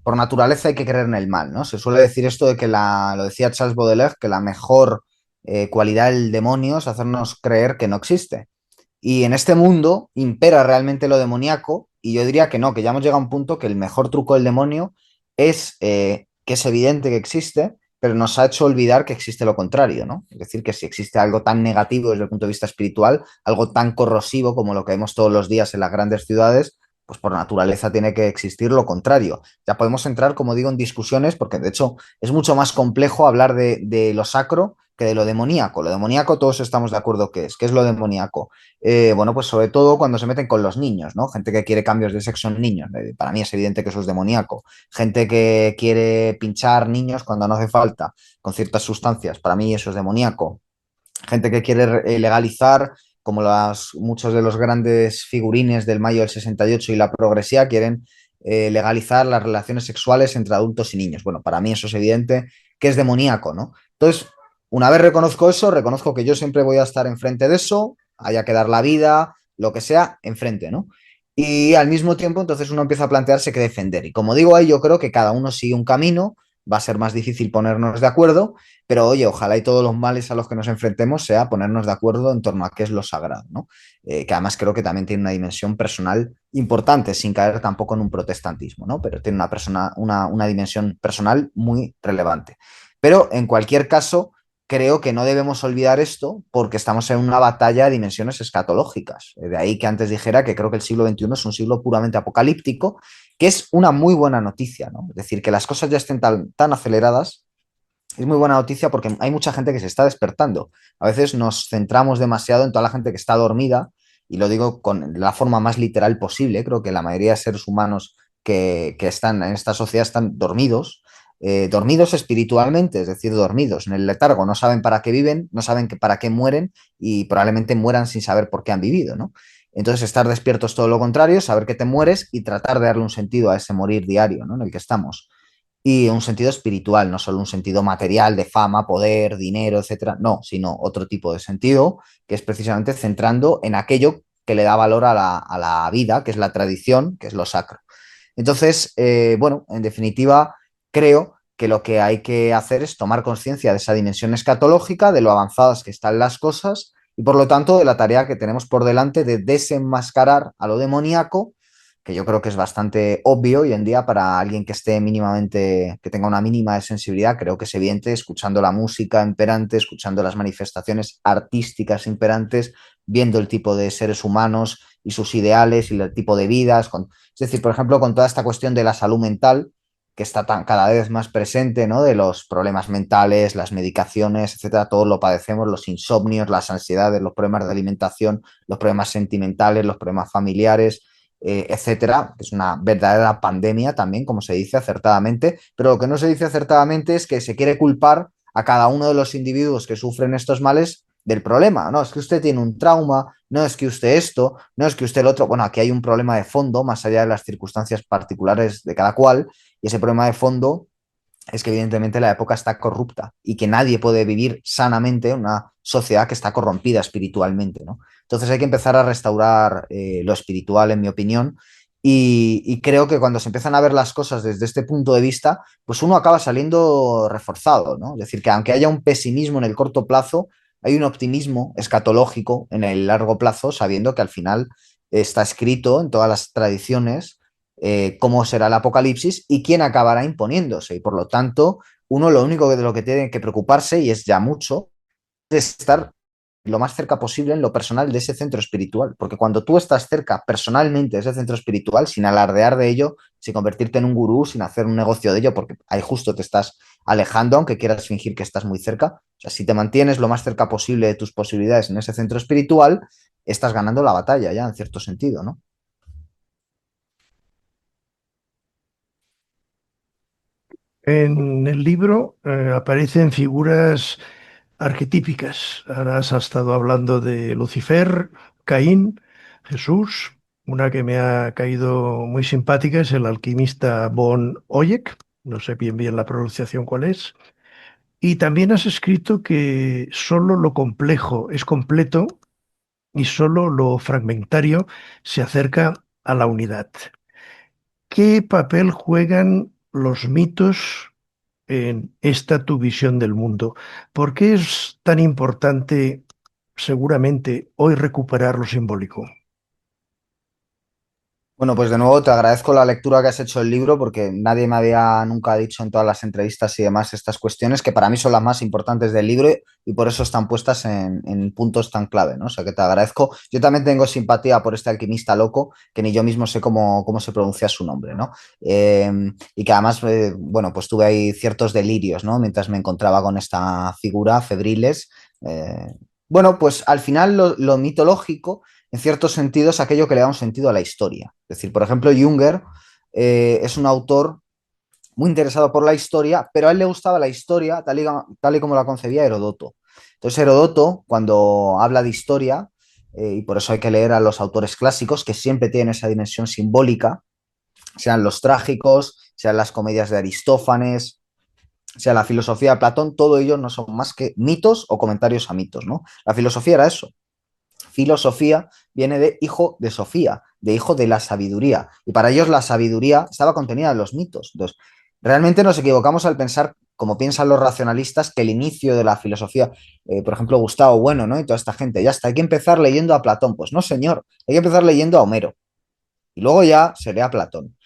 por naturaleza hay que creer en el mal, ¿no? Se suele decir esto de que lo decía Charles Baudelaire, que la mejor cualidad del demonio es hacernos creer que no existe. Y en este mundo impera realmente lo demoníaco, y yo diría que no, que ya hemos llegado a un punto que el mejor truco del demonio es que es evidente que existe, pero nos ha hecho olvidar que existe lo contrario, ¿no? Es decir, que si existe algo tan negativo desde el punto de vista espiritual, algo tan corrosivo como lo que vemos todos los días en las grandes ciudades, pues por naturaleza tiene que existir lo contrario. Ya podemos entrar, como digo, en discusiones, porque de hecho es mucho más complejo hablar de lo sacro que de lo demoníaco. Lo demoníaco todos estamos de acuerdo que es. ¿Qué es lo demoníaco? Bueno, pues sobre todo cuando se meten con los niños, ¿no? Gente que quiere cambios de sexo en niños. Para mí es evidente que eso es demoníaco. Gente que quiere pinchar niños cuando no hace falta con ciertas sustancias. Para mí eso es demoníaco. Gente que quiere legalizar, como muchos de los grandes figurines del Mayo del 68 y la progresía, quieren legalizar las relaciones sexuales entre adultos y niños. Bueno, para mí eso es evidente que es demoníaco, ¿no? Entonces, una vez reconozco eso, reconozco que yo siempre voy a estar enfrente de eso, haya que dar la vida, lo que sea, enfrente, ¿no? Y al mismo tiempo, entonces uno empieza a plantearse qué defender. Y como digo ahí, yo creo que cada uno sigue un camino, va a ser más difícil ponernos de acuerdo, pero oye, ojalá y todos los males a los que nos enfrentemos sea ponernos de acuerdo en torno a qué es lo sagrado, ¿no? Que además creo que también tiene una dimensión personal importante, sin caer tampoco en un protestantismo, ¿no? Pero tiene una dimensión personal muy relevante. Pero en cualquier caso, creo que no debemos olvidar esto porque estamos en una batalla de dimensiones escatológicas. De ahí que antes dijera que creo que el siglo XXI es un siglo puramente apocalíptico, que es una muy buena noticia, ¿no? Es decir, que las cosas ya estén tan aceleradas es muy buena noticia porque hay mucha gente que se está despertando. A veces nos centramos demasiado en toda la gente que está dormida, y lo digo con la forma más literal posible. Creo que la mayoría de seres humanos que están en esta sociedad están dormidos, dormidos espiritualmente, es decir, dormidos en el letargo, no saben para qué viven, no saben para qué mueren, y probablemente mueran sin saber por qué han vivido, ¿no? Entonces, estar despierto es todo lo contrario, saber que te mueres y tratar de darle un sentido a ese morir diario, ¿no? En el que estamos, y un sentido espiritual, no solo un sentido material de fama, poder, dinero, etcétera, no, sino otro tipo de sentido que es precisamente centrando en aquello que le da valor a la vida, que es la tradición, que es lo sacro. Entonces, bueno, en definitiva, creo que lo que hay que hacer es tomar conciencia de esa dimensión escatológica, de lo avanzadas que están las cosas, y por lo tanto de la tarea que tenemos por delante de desenmascarar a lo demoníaco, que yo creo que es bastante obvio hoy en día para alguien que esté mínimamente, que tenga una mínima de sensibilidad. Creo que es evidente, escuchando la música imperante, escuchando las manifestaciones artísticas imperantes, viendo el tipo de seres humanos y sus ideales y el tipo de vidas. Es decir, por ejemplo, con toda esta cuestión de la salud mental, que está cada vez más presente, ¿no? De los problemas mentales, las medicaciones, etcétera, todos lo padecemos, los insomnios, las ansiedades, los problemas de alimentación, los problemas sentimentales, los problemas familiares, etcétera, que es una verdadera pandemia también, como se dice acertadamente, pero lo que no se dice acertadamente es que se quiere culpar a cada uno de los individuos que sufren estos males del problema. No, es que usted tiene un trauma, no es que usted esto, no es que usted el otro. Bueno, aquí hay un problema de fondo, más allá de las circunstancias particulares de cada cual, y ese problema de fondo es que evidentemente la época está corrupta y que nadie puede vivir sanamente en una sociedad que está corrompida espiritualmente, ¿no? Entonces hay que empezar a restaurar lo espiritual, en mi opinión, y creo que cuando se empiezan a ver las cosas desde este punto de vista, pues uno acaba saliendo reforzado, ¿no? Es decir, que aunque haya un pesimismo en el corto plazo, hay un optimismo escatológico en el largo plazo, sabiendo que al final está escrito en todas las tradiciones cómo será el apocalipsis y quién acabará imponiéndose. Y por lo tanto, uno lo único de lo que tiene que preocuparse, y es ya mucho, es estar lo más cerca posible en lo personal de ese centro espiritual, porque cuando tú estás cerca personalmente de ese centro espiritual, sin alardear de ello, sin convertirte en un gurú, sin hacer un negocio de ello, porque ahí justo te estás alejando, aunque quieras fingir que estás muy cerca, o sea, si te mantienes lo más cerca posible de tus posibilidades en ese centro espiritual, estás ganando la batalla ya, en cierto sentido, ¿no? En el libro aparecen figuras arquetípicas. Ahora has estado hablando de Lucifer, Caín, Jesús. Una que me ha caído muy simpática es el alquimista Von Oyek. No sé bien la pronunciación cuál es. Y también has escrito que solo lo complejo es completo y solo lo fragmentario se acerca a la unidad. ¿Qué papel juegan los mitos en esta tu visión del mundo? ¿Por qué es tan importante, seguramente, hoy recuperar lo simbólico? Bueno, pues de nuevo te agradezco la lectura que has hecho del libro porque nadie me había nunca dicho en todas las entrevistas y demás estas cuestiones que para mí son las más importantes del libro y por eso están puestas en puntos tan clave, ¿no? O sea que te agradezco. Yo también tengo simpatía por este alquimista loco que ni yo mismo sé cómo se pronuncia su nombre, ¿no? Eh, y que además, bueno, pues tuve ahí ciertos delirios, ¿no? Mientras me encontraba con esta figura, febriles. Eh, bueno, pues al final lo mitológico en ciertos sentidos, aquello que le da un sentido a la historia. Es decir, por ejemplo, Junger es un autor muy interesado por la historia, pero a él le gustaba la historia tal y como la concebía Herodoto. Entonces, Herodoto, cuando habla de historia, y por eso hay que leer a los autores clásicos, que siempre tienen esa dimensión simbólica, sean los trágicos, sean las comedias de Aristófanes, sea la filosofía de Platón, todo ello no son más que mitos o comentarios a mitos, ¿no? La filosofía era eso, filosofía viene de hijo de Sofía, de hijo de la sabiduría. Y para ellos la sabiduría estaba contenida en los mitos. Entonces, realmente nos equivocamos al pensar, como piensan los racionalistas, que el inicio de la filosofía, por ejemplo, Gustavo Bueno, ¿no? Y toda esta gente, ya está, hay que empezar leyendo a Platón. Pues no, señor, hay que empezar leyendo a Homero. Y luego ya se lee a Platón.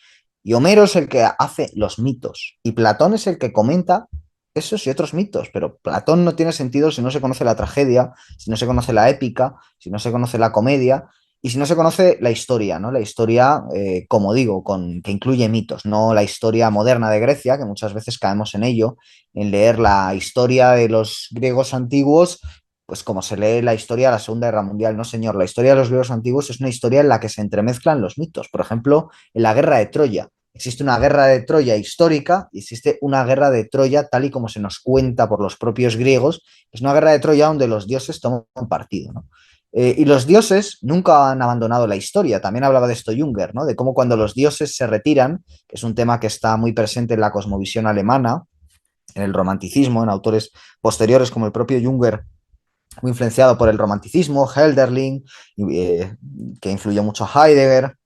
Y Homero es el que hace los mitos. Y Platón es el que comenta esos y otros mitos. Pero Platón no tiene sentido si no se conoce la tragedia, si no se conoce la épica, si no se conoce la comedia y si no se conoce la historia, ¿no? La historia, como digo, que incluye mitos, no la historia moderna de Grecia, que muchas veces caemos en ello, en leer la historia de los griegos antiguos pues como se lee la historia de la Segunda Guerra Mundial. No, señor, la historia de los griegos antiguos es una historia en la que se entremezclan los mitos. Por ejemplo, en la guerra de Troya. Existe una guerra de Troya histórica y existe una guerra de Troya tal y como se nos cuenta por los propios griegos. Es una guerra de Troya donde los dioses toman partido, ¿no? Y los dioses nunca han abandonado la historia. También hablaba de esto Junger, ¿no? De cómo cuando los dioses se retiran, que es un tema que está muy presente en la cosmovisión alemana, en el romanticismo, en autores posteriores como el propio Junger, muy influenciado por el romanticismo, Hölderlin, que influyó mucho a Heidegger,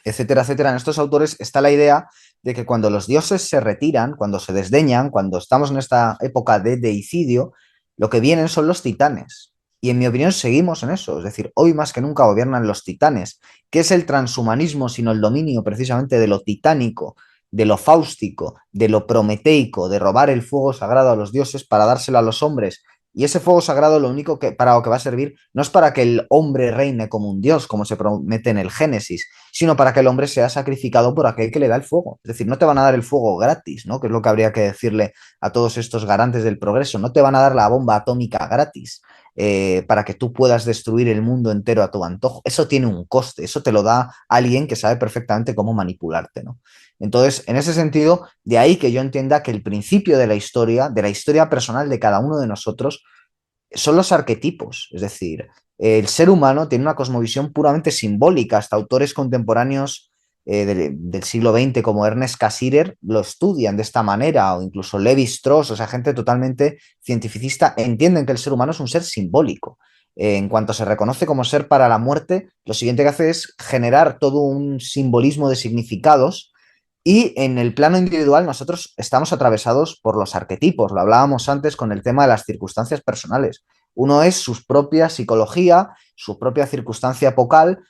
etcétera, etcétera. En estos autores está la idea de que cuando los dioses se retiran, cuando se desdeñan, cuando estamos en esta época de deicidio, lo que vienen son los titanes. Y en mi opinión seguimos en eso, es decir, hoy más que nunca gobiernan los titanes. ¿Qué es el transhumanismo sino el dominio precisamente de lo titánico, de lo fáustico, de lo prometeico, de robar el fuego sagrado a los dioses para dárselo a los hombres? Y ese fuego sagrado lo único que para lo que va a servir no es para que el hombre reine como un dios, como se promete en el Génesis, sino para que el hombre sea sacrificado por aquel que le da el fuego. Es decir, no te van a dar el fuego gratis, ¿no? Que es lo que habría que decirle a todos estos garantes del progreso. No te van a dar la bomba atómica gratis para que tú puedas destruir el mundo entero a tu antojo. Eso tiene un coste, eso te lo da alguien que sabe perfectamente cómo manipularte, ¿no? Entonces, en ese sentido, de ahí que yo entienda que el principio de la historia personal de cada uno de nosotros, son los arquetipos. Es decir, el ser humano tiene una cosmovisión puramente simbólica. Hasta autores contemporáneos del siglo XX como Ernest Cassirer lo estudian de esta manera, o incluso Levi Strauss, o sea, gente totalmente cientificista, entienden que el ser humano es un ser simbólico. En cuanto se reconoce como ser para la muerte, lo siguiente que hace es generar todo un simbolismo de significados y en el plano individual nosotros estamos atravesados por los arquetipos. Lo hablábamos antes con el tema de las circunstancias personales. Uno es su propia psicología, su propia circunstancia epocal,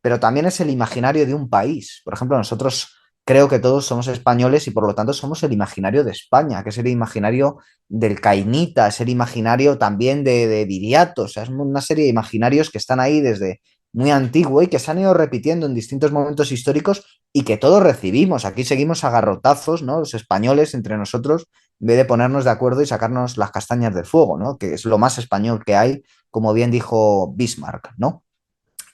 pero también es el imaginario de un país. Por ejemplo, nosotros creo que todos somos españoles y por lo tanto somos el imaginario de España, que es el imaginario del Cainita, es el imaginario también de Viriato, o sea, es una serie de imaginarios que están ahí desde muy antiguo y que se han ido repitiendo en distintos momentos históricos y que todos recibimos. Aquí seguimos a garrotazos, ¿no? Los españoles entre nosotros, en vez de ponernos de acuerdo y sacarnos las castañas del fuego, ¿no? Que es lo más español que hay, como bien dijo Bismarck, ¿no?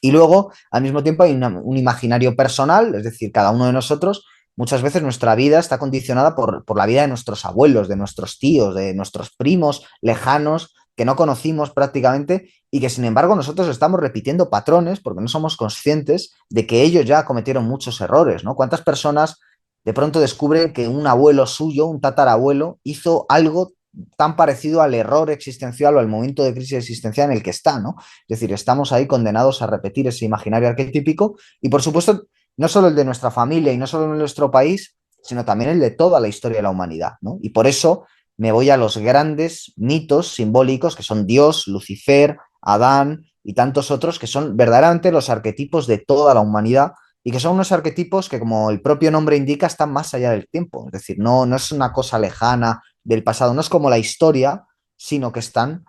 Y luego, al mismo tiempo, hay un imaginario personal, es decir, cada uno de nosotros, muchas veces nuestra vida está condicionada por la vida de nuestros abuelos, de nuestros tíos, de nuestros primos lejanos que no conocimos prácticamente y que sin embargo nosotros estamos repitiendo patrones porque no somos conscientes de que ellos ya cometieron muchos errores, ¿no? ¿Cuántas personas de pronto descubren que un abuelo suyo, un tatarabuelo, hizo algo tan parecido al error existencial o al momento de crisis existencial en el que está, ¿no? Es decir, estamos ahí condenados a repetir ese imaginario arquetípico y, por supuesto, no solo el de nuestra familia y no solo el de nuestro país, sino también el de toda la historia de la humanidad, ¿no? Y por eso me voy a los grandes mitos simbólicos que son Dios, Lucifer, Adán y tantos otros que son verdaderamente los arquetipos de toda la humanidad y que son unos arquetipos que, como el propio nombre indica, están más allá del tiempo. Es decir, no es una cosa lejana del pasado, no es como la historia, sino que están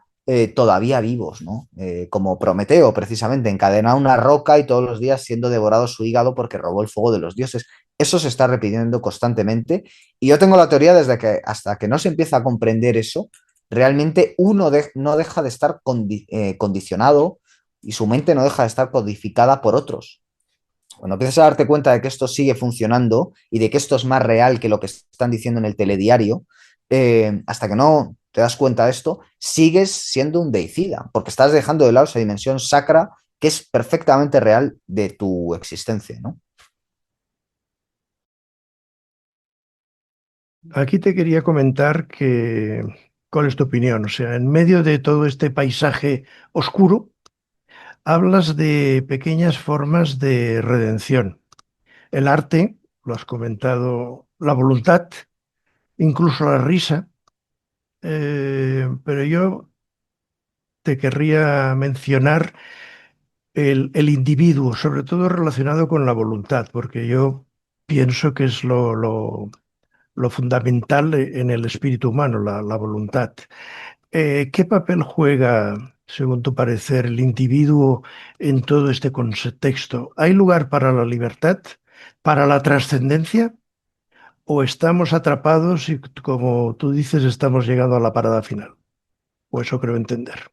todavía vivos, ¿no? Como Prometeo, precisamente, encadenado a una roca y todos los días siendo devorado su hígado porque robó el fuego de los dioses. Eso se está repitiendo constantemente y yo tengo la teoría desde que hasta que no se empieza a comprender eso, realmente no deja de estar condicionado y su mente no deja de estar codificada por otros. Cuando empiezas a darte cuenta de que esto sigue funcionando y de que esto es más real que lo que están diciendo en el telediario, hasta que no te das cuenta de esto, sigues siendo un deicida, porque estás dejando de lado esa dimensión sacra que es perfectamente real de tu existencia, ¿no? Aquí te quería comentar que, ¿cuál es tu opinión? O sea, en medio de todo este paisaje oscuro, hablas de pequeñas formas de redención. El arte, lo has comentado, la voluntad, incluso la risa, pero yo te querría mencionar el individuo, sobre todo relacionado con la voluntad, porque yo pienso que es lo fundamental en el espíritu humano, la voluntad. ¿Qué papel juega, según tu parecer, el individuo en todo este contexto? ¿Hay lugar para la libertad, para la trascendencia, o estamos atrapados y, como tú dices, estamos llegando a la parada final? O eso creo entender.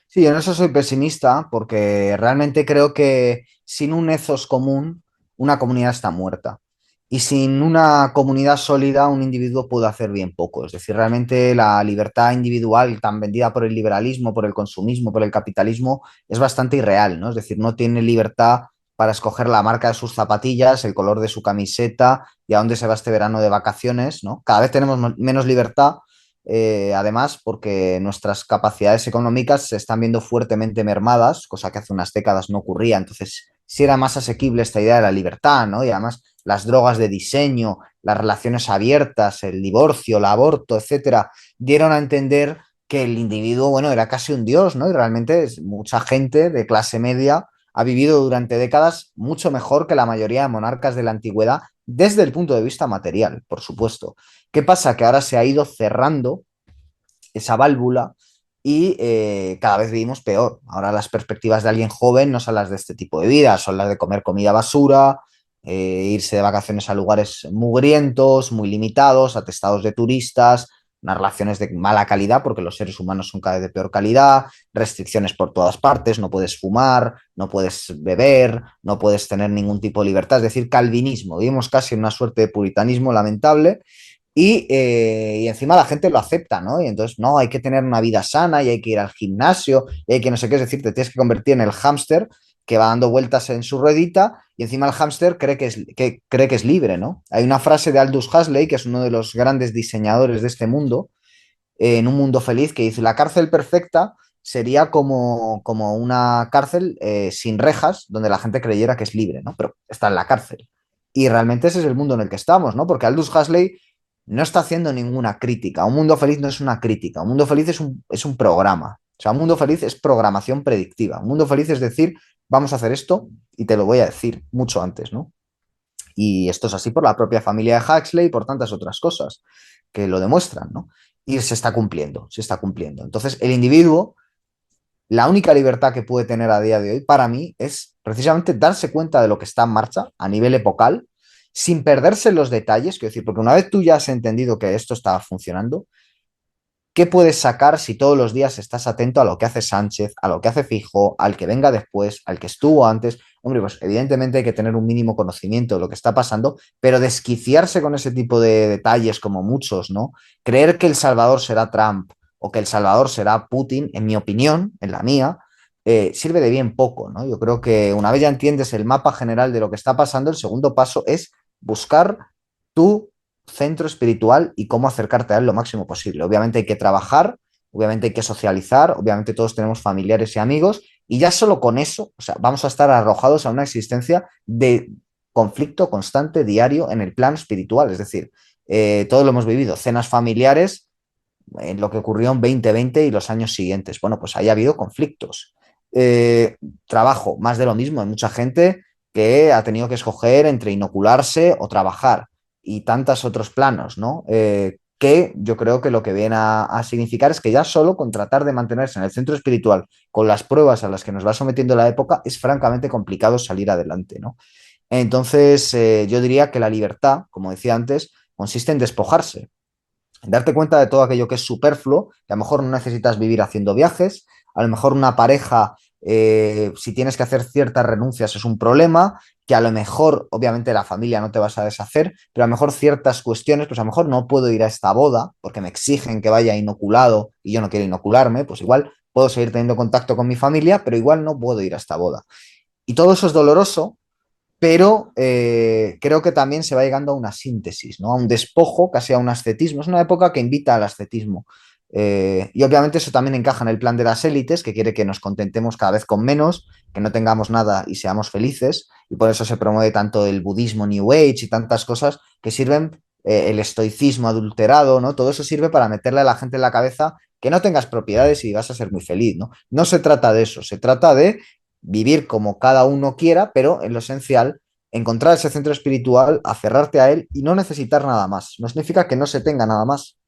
Sí, en eso soy pesimista porque realmente creo que sin un ethos común, una comunidad está muerta. Y sin una comunidad sólida, un individuo puede hacer bien poco. Es decir, realmente la libertad individual tan vendida por el liberalismo, por el consumismo, por el capitalismo, es bastante irreal, ¿no? Es decir, no tiene libertad para escoger la marca de sus zapatillas, el color de su camiseta y a dónde se va este verano de vacaciones, ¿no? Cada vez tenemos menos libertad además, porque nuestras capacidades económicas se están viendo fuertemente mermadas, cosa que hace unas décadas no ocurría. Entonces, sí era más asequible esta idea de la libertad, ¿no? Y además, las drogas de diseño, las relaciones abiertas, el divorcio, el aborto, etcétera, dieron a entender que el individuo, bueno, era casi un dios, ¿no? Y realmente mucha gente de clase media ha vivido durante décadas mucho mejor que la mayoría de monarcas de la antigüedad desde el punto de vista material, por supuesto. ¿Qué pasa? Que ahora se ha ido cerrando esa válvula y cada vez vivimos peor. Ahora las perspectivas de alguien joven no son las de este tipo de vida, son las de comer comida basura, irse de vacaciones a lugares mugrientos, muy limitados, atestados de turistas, unas relaciones de mala calidad porque los seres humanos son cada vez de peor calidad, restricciones por todas partes, no puedes fumar, no puedes beber, no puedes tener ningún tipo de libertad, es decir, calvinismo, vivimos casi en una suerte de puritanismo lamentable y encima la gente lo acepta, ¿no? Y entonces, no, hay que tener una vida sana y hay que ir al gimnasio y hay que no sé qué, es decir, te tienes que convertir en el hámster que va dando vueltas en su ruedita y encima el hámster cree que es libre, ¿no? Hay una frase de Aldous Huxley, que es uno de los grandes diseñadores de este mundo, en Un Mundo Feliz, que dice, la cárcel perfecta sería como una cárcel sin rejas, donde la gente creyera que es libre, ¿no? Pero está en la cárcel. Y realmente ese es el mundo en el que estamos, ¿no? Porque Aldous Huxley no está haciendo ninguna crítica. Un mundo feliz no es una crítica. Un mundo feliz es un programa. O sea, un mundo feliz es programación predictiva. Un mundo feliz es decir, vamos a hacer esto y te lo voy a decir mucho antes, ¿no? Y esto es así por la propia familia de Huxley y por tantas otras cosas que lo demuestran, ¿no? Y se está cumpliendo, se está cumpliendo. Entonces, el individuo, la única libertad que puede tener a día de hoy para mí es precisamente darse cuenta de lo que está en marcha a nivel epocal, sin perderse los detalles, quiero decir, porque una vez tú ya has entendido que esto está funcionando, ¿qué puedes sacar si todos los días estás atento a lo que hace Sánchez, a lo que hace Feijóo, al que venga después, al que estuvo antes? Hombre, pues evidentemente hay que tener un mínimo conocimiento de lo que está pasando, pero desquiciarse con ese tipo de detalles como muchos, ¿no? Creer que El Salvador será Trump o que El Salvador será Putin, en mi opinión, en la mía, sirve de bien poco, ¿no? Yo creo que una vez ya entiendes el mapa general de lo que está pasando, el segundo paso es buscar tu centro espiritual y cómo acercarte a él lo máximo posible. Obviamente hay que trabajar, obviamente hay que socializar, obviamente todos tenemos familiares y amigos, y ya solo con eso, o sea, vamos a estar arrojados a una existencia de conflicto constante, diario, en el plano espiritual. Es decir, todos lo hemos vivido, cenas familiares, en lo que ocurrió en 2020 y los años siguientes. Bueno, pues ahí ha habido conflictos. Eh, Trabajo, más de lo mismo. Hay mucha gente que ha tenido que escoger entre inocularse o trabajar y tantos otros planos, ¿no? Que yo creo que lo que viene a significar es que ya solo con tratar de mantenerse en el centro espiritual con las pruebas a las que nos va sometiendo la época es francamente complicado salir adelante, ¿no? Entonces, yo diría que la libertad, como decía antes, consiste en despojarse, darte cuenta de todo aquello que es superfluo, que a lo mejor no necesitas vivir haciendo viajes, a lo mejor una pareja, si tienes que hacer ciertas renuncias es un problema, que a lo mejor, obviamente, la familia no te vas a deshacer, pero a lo mejor ciertas cuestiones, pues a lo mejor no puedo ir a esta boda porque me exigen que vaya inoculado y yo no quiero inocularme, pues igual puedo seguir teniendo contacto con mi familia, pero igual no puedo ir a esta boda. Y todo eso es doloroso, pero creo que también se va llegando a una síntesis, ¿no? A un despojo, casi a un ascetismo. Es una época que invita al ascetismo. Y obviamente eso también encaja en el plan de las élites, que quiere que nos contentemos cada vez con menos, que no tengamos nada y seamos felices. Y por eso se promueve tanto el budismo New Age y tantas cosas que sirven, el estoicismo adulterado, ¿no? Todo eso sirve para meterle a la gente en la cabeza que no tengas propiedades y vas a ser muy feliz, ¿no? No se trata de eso, se trata de vivir como cada uno quiera, pero en lo esencial, encontrar ese centro espiritual, aferrarte a él y no necesitar nada más. No significa que no se tenga nada más,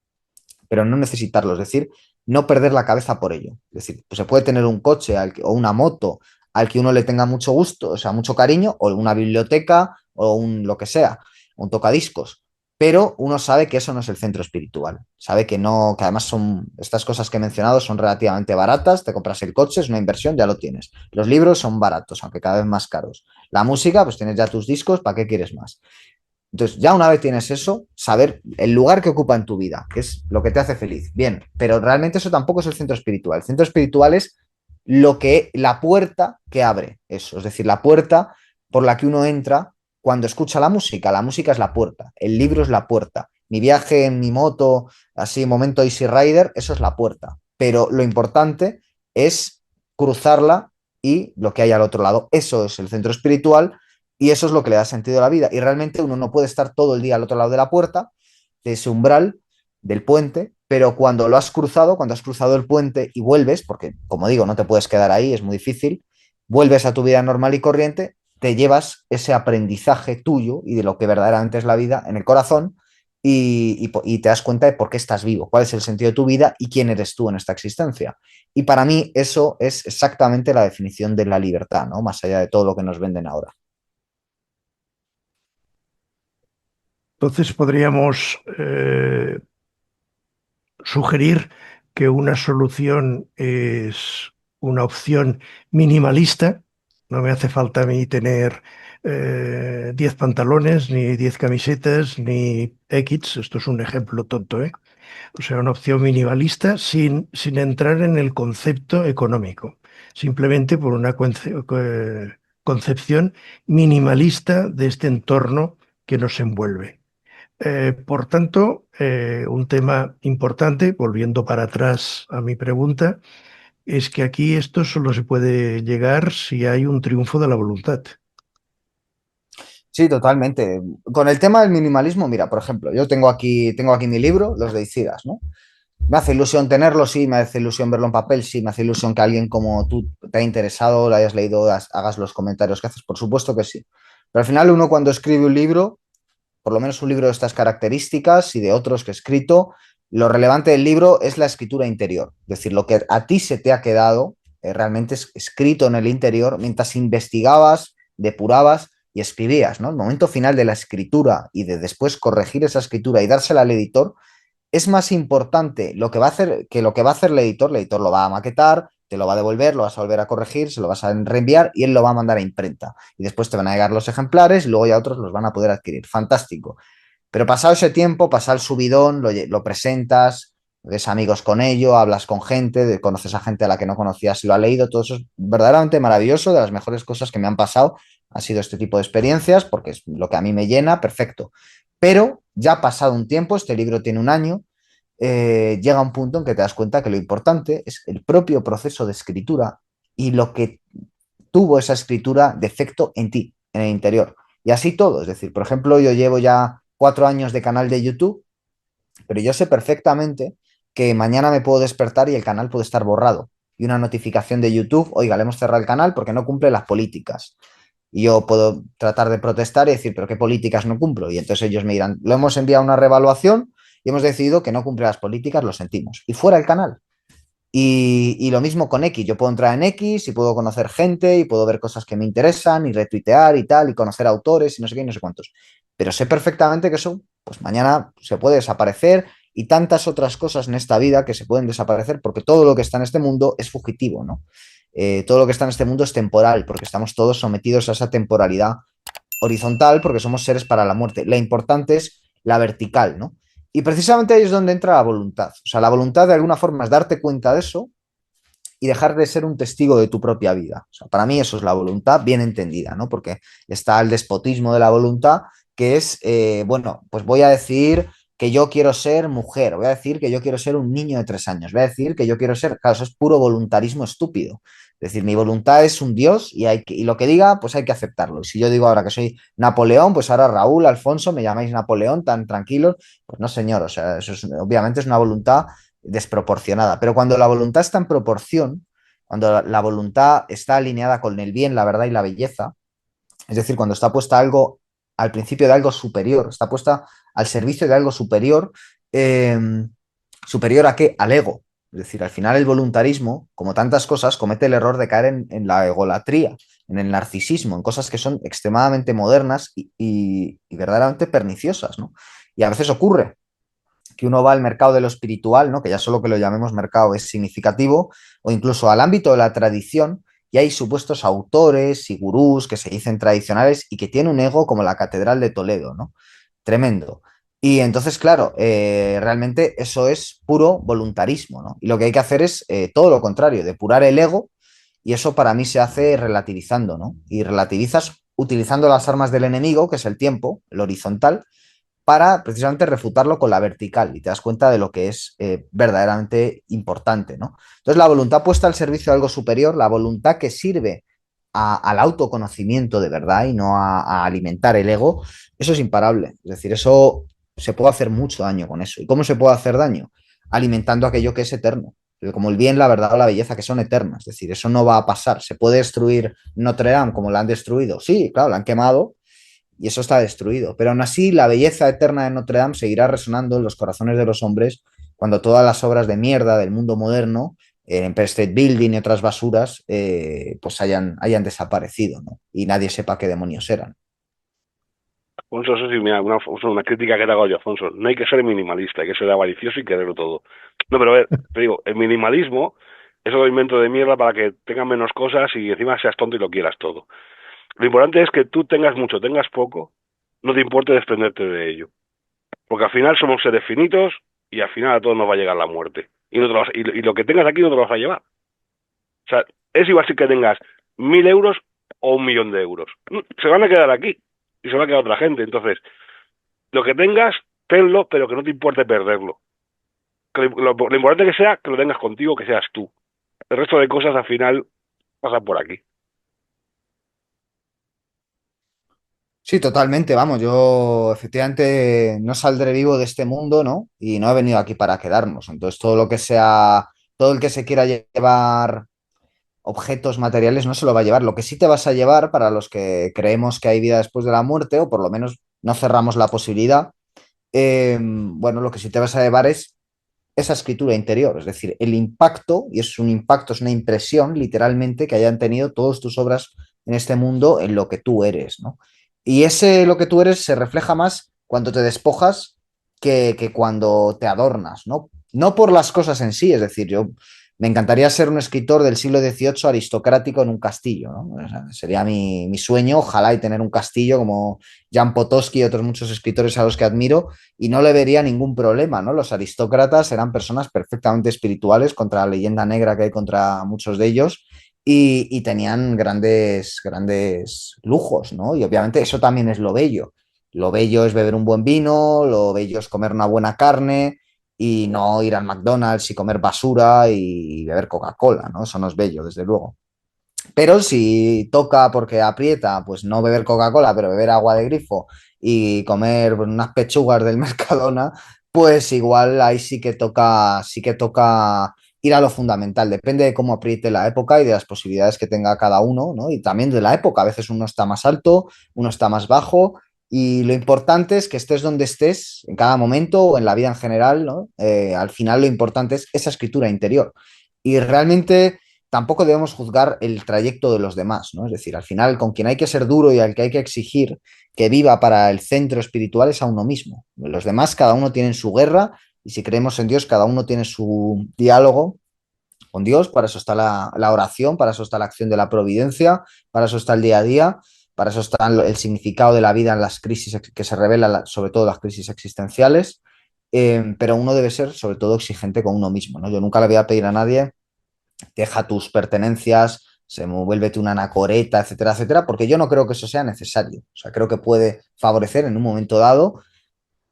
pero no necesitarlo, es decir, no perder la cabeza por ello. Es decir, pues se puede tener un coche o una moto al que uno le tenga mucho gusto, o sea, mucho cariño, o una biblioteca o un lo que sea, un tocadiscos, pero uno sabe que eso no es el centro espiritual. Sabe que no, que además son estas cosas que he mencionado son relativamente baratas, te compras el coche, es una inversión, ya lo tienes. Los libros son baratos, aunque cada vez más caros. La música, pues tienes ya tus discos, ¿para qué quieres más? Entonces, ya una vez tienes eso, saber el lugar que ocupa en tu vida, que es lo que te hace feliz. Bien, pero realmente eso tampoco es el centro espiritual. El centro espiritual es lo que, la puerta que abre eso, es decir, la puerta por la que uno entra cuando escucha la música. La música es la puerta, el libro es la puerta. Mi viaje en mi moto, así, momento Easy Rider, eso es la puerta. Pero lo importante es cruzarla y lo que hay al otro lado. Eso es el centro espiritual y eso es lo que le da sentido a la vida. Y realmente uno no puede estar todo el día al otro lado de la puerta, de ese umbral, del puente, pero cuando lo has cruzado, cuando has cruzado el puente y vuelves, porque como digo, no te puedes quedar ahí, es muy difícil, vuelves a tu vida normal y corriente, te llevas ese aprendizaje tuyo y de lo que verdaderamente es la vida en el corazón y te das cuenta de por qué estás vivo, cuál es el sentido de tu vida y quién eres tú en esta existencia. Y para mí eso es exactamente la definición de la libertad, ¿no? Más allá de todo lo que nos venden ahora. Entonces podríamos sugerir que una solución es una opción minimalista. No me hace falta a mí tener 10 pantalones, ni 10 camisetas, ni X. Esto es un ejemplo tonto, ¿eh? O sea, una opción minimalista sin entrar en el concepto económico, simplemente por una concepción minimalista de este entorno que nos envuelve. Por tanto, un tema importante, volviendo para atrás a mi pregunta, es que aquí esto solo se puede llegar si hay un triunfo de la voluntad. Sí, totalmente. Con el tema del minimalismo, mira, por ejemplo, yo tengo aquí mi libro, Los Deicidas, ¿no? Me hace ilusión tenerlo, sí, me hace ilusión verlo en papel, sí, me hace ilusión que alguien como tú te haya interesado, lo hayas leído, hagas los comentarios que haces, por supuesto que sí. Pero al final uno cuando escribe un libro, por lo menos un libro de estas características y de otros que he escrito, lo relevante del libro es la escritura interior. Es decir, lo que a ti se te ha quedado realmente es escrito en el interior mientras investigabas, depurabas y escribías, ¿no? El momento final de la escritura y de después corregir esa escritura y dársela al editor es más importante lo que va a hacer que lo que va a hacer el editor lo va a maquetar, te lo va a devolver, lo vas a volver a corregir, se lo vas a reenviar y él lo va a mandar a imprenta. Y después te van a llegar los ejemplares y luego ya otros los van a poder adquirir. Fantástico. Pero pasado ese tiempo, pasado el subidón, lo presentas, ves amigos con ello, hablas con gente, conoces a gente a la que no conocías y lo ha leído, todo eso es verdaderamente maravilloso, de las mejores cosas que me han pasado ha sido este tipo de experiencias, porque es lo que a mí me llena, perfecto. Pero ya ha pasado un tiempo, este libro tiene un año, llega un punto en que te das cuenta que lo importante es el propio proceso de escritura y lo que tuvo esa escritura de efecto en ti, en el interior. Y así todo, es decir, por ejemplo, yo llevo ya 4 años de canal de YouTube, pero yo sé perfectamente que mañana me puedo despertar y el canal puede estar borrado. Y una notificación de YouTube, oiga, le hemos cerrado el canal porque no cumple las políticas. Y yo puedo tratar de protestar y decir, pero ¿qué políticas no cumplo? Y entonces ellos me dirán, lo hemos enviado a una reevaluación y hemos decidido que no cumple las políticas, lo sentimos. Y fuera el canal. Y lo mismo con X, yo puedo entrar en X y puedo conocer gente y puedo ver cosas que me interesan y retuitear y tal y conocer autores y no sé qué y no sé cuántos. Pero sé perfectamente que eso, pues mañana se puede desaparecer y tantas otras cosas en esta vida que se pueden desaparecer porque todo lo que está en este mundo es fugitivo, ¿no? Todo lo que está en este mundo es temporal porque estamos todos sometidos a esa temporalidad horizontal porque somos seres para la muerte. La importante es la vertical, ¿no? Y precisamente ahí es donde entra la voluntad. O sea, la voluntad de alguna forma es darte cuenta de eso y dejar de ser un testigo de tu propia vida. O sea, para mí eso es la voluntad bien entendida, ¿no? Porque está el despotismo de la voluntad, que es, bueno, pues voy a decir que yo quiero ser mujer, voy a decir que yo quiero ser un niño de 3 años, voy a decir que yo quiero ser, claro, eso es puro voluntarismo estúpido. Es decir, mi voluntad es un dios y lo que diga, pues hay que aceptarlo. Y si yo digo ahora que soy Napoleón, pues ahora Raúl, Alfonso, me llamáis Napoleón, tan tranquilos. Pues no, señor, o sea, eso es, obviamente es una voluntad desproporcionada. Pero cuando la voluntad está en proporción, cuando la voluntad está alineada con el bien, la verdad y la belleza, es decir, cuando está puesta algo al principio de algo superior, está puesta al servicio de algo superior, eh, superior a qué? Al ego. Es decir, al final el voluntarismo, como tantas cosas, comete el error de caer en la egolatría, en el narcisismo, en cosas que son extremadamente modernas y verdaderamente perniciosas, ¿no? Y a veces ocurre que uno va al mercado de lo espiritual, ¿no? Que ya solo que lo llamemos mercado es significativo, o incluso al ámbito de la tradición, y hay supuestos autores y gurús que se dicen tradicionales y que tienen un ego como la Catedral de Toledo, ¿no? Tremendo. Y entonces, claro, realmente eso es puro voluntarismo, ¿no? Y lo que hay que hacer es todo lo contrario, depurar el ego, y eso para mí se hace relativizando, ¿no? Y relativizas utilizando las armas del enemigo, que es el tiempo, el horizontal, para precisamente refutarlo con la vertical y te das cuenta de lo que es verdaderamente importante, ¿no? Entonces la voluntad puesta al servicio de algo superior, la voluntad que sirve al autoconocimiento de verdad y no a alimentar el ego, eso es imparable. Es decir, eso se puede hacer mucho daño con eso. ¿Y cómo se puede hacer daño? Alimentando aquello que es eterno. Como el bien, la verdad o la belleza, que son eternas. Es decir, eso no va a pasar. ¿Se puede destruir Notre Dame como la han destruido? Sí, claro, la han quemado, y eso está destruido. Pero aún así, la belleza eterna de Notre Dame seguirá resonando en los corazones de los hombres cuando todas las obras de mierda del mundo moderno, el Empire State Building y otras basuras, pues hayan desaparecido, ¿no? Y nadie sepa qué demonios eran. Alfonso, eso sí, mira, una crítica que te hago yo, Alfonso. No hay que ser minimalista, hay que ser avaricioso y quererlo todo. No, pero a ver, te digo, el minimalismo es otro invento de mierda para que tengas menos cosas y encima seas tonto y lo quieras todo. Lo importante es que tú tengas mucho, tengas poco, no te importe desprenderte de ello. Porque al final somos seres finitos y al final a todos nos va a llegar la muerte. Y, no te lo vas- y lo que tengas aquí no te lo vas a llevar. O sea, es igual si que tengas 1.000 euros o 1.000.000 de euros. Se van a quedar aquí y se va a quedar otra gente. Entonces, lo que tengas, tenlo, pero que no te importe perderlo. Que lo importante que sea que lo tengas contigo, que seas tú. El resto de cosas al final pasan por aquí. Sí, totalmente, vamos, yo efectivamente no saldré vivo de este mundo, ¿no? Y no he venido aquí para quedarnos. Entonces, todo lo que sea, todo el que se quiera llevar objetos materiales no se lo va a llevar. Lo que sí te vas a llevar, para los que creemos que hay vida después de la muerte, o por lo menos no cerramos la posibilidad, bueno, lo que sí te vas a llevar es esa escritura interior, es decir, el impacto, y es un impacto, es una impresión literalmente que hayan tenido todas tus obras en este mundo en lo que tú eres, ¿no? Y ese lo que tú eres se refleja más cuando te despojas que cuando te adornas, ¿no? No por las cosas en sí, es decir, yo me encantaría ser un escritor del siglo XVIII aristocrático en un castillo, ¿no? O sea, sería mi sueño, ojalá y tener un castillo como Jan Potosky y otros muchos escritores a los que admiro, y no le vería ningún problema, ¿no? Los aristócratas eran personas perfectamente espirituales contra la leyenda negra que hay contra muchos de ellos y tenían grandes lujos, ¿no? Y obviamente eso también es lo bello. Lo bello es beber un buen vino, lo bello es comer una buena carne y no ir al McDonald's y comer basura y beber Coca-Cola, ¿no? Eso no es bello, desde luego. Pero si toca porque aprieta, pues no beber Coca-Cola, pero beber agua de grifo y comer unas pechugas del Mercadona, pues igual ahí sí que toca ir a lo fundamental. Depende de cómo apriete la época y de las posibilidades que tenga cada uno, ¿no? Y también de la época. A veces uno está más alto, uno está más bajo. Y lo importante es que estés donde estés, en cada momento o en la vida en general, ¿no? Al final lo importante es esa escritura interior. Y realmente tampoco debemos juzgar el trayecto de los demás, ¿no? Es decir, al final, con quien hay que ser duro y al que hay que exigir que viva para el centro espiritual es a uno mismo. Los demás, cada uno tiene su guerra, y si creemos en Dios, cada uno tiene su diálogo con Dios. Para eso está la oración, para eso está la acción de la providencia, para eso está el día a día, para eso está el significado de la vida en las crisis que se revelan, sobre todo las crisis existenciales. Pero uno debe ser, sobre todo, exigente con uno mismo, ¿no? Yo nunca le voy a pedir a nadie: deja tus pertenencias, vuélvete una anacoreta, etcétera, etcétera, porque yo no creo que eso sea necesario. O sea, creo que puede favorecer en un momento dado,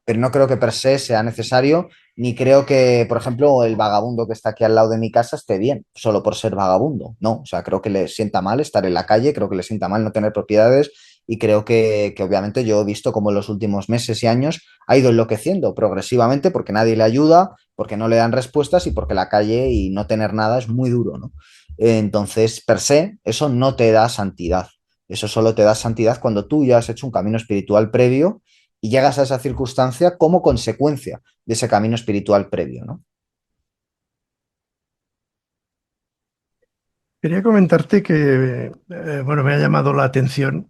pero no creo que per se sea necesario, ni creo que, por ejemplo, el vagabundo que está aquí al lado de mi casa esté bien, solo por ser vagabundo. No, o sea, creo que le sienta mal estar en la calle, creo que le sienta mal no tener propiedades, y creo que obviamente yo he visto cómo en los últimos meses y años ha ido enloqueciendo progresivamente porque nadie le ayuda, porque no le dan respuestas y porque la calle y no tener nada es muy duro, ¿no? Entonces, per se, eso no te da santidad. Eso solo te da santidad cuando tú ya has hecho un camino espiritual previo y llegas a esa circunstancia como consecuencia de ese camino espiritual previo, ¿no? Quería comentarte que, bueno, me ha llamado la atención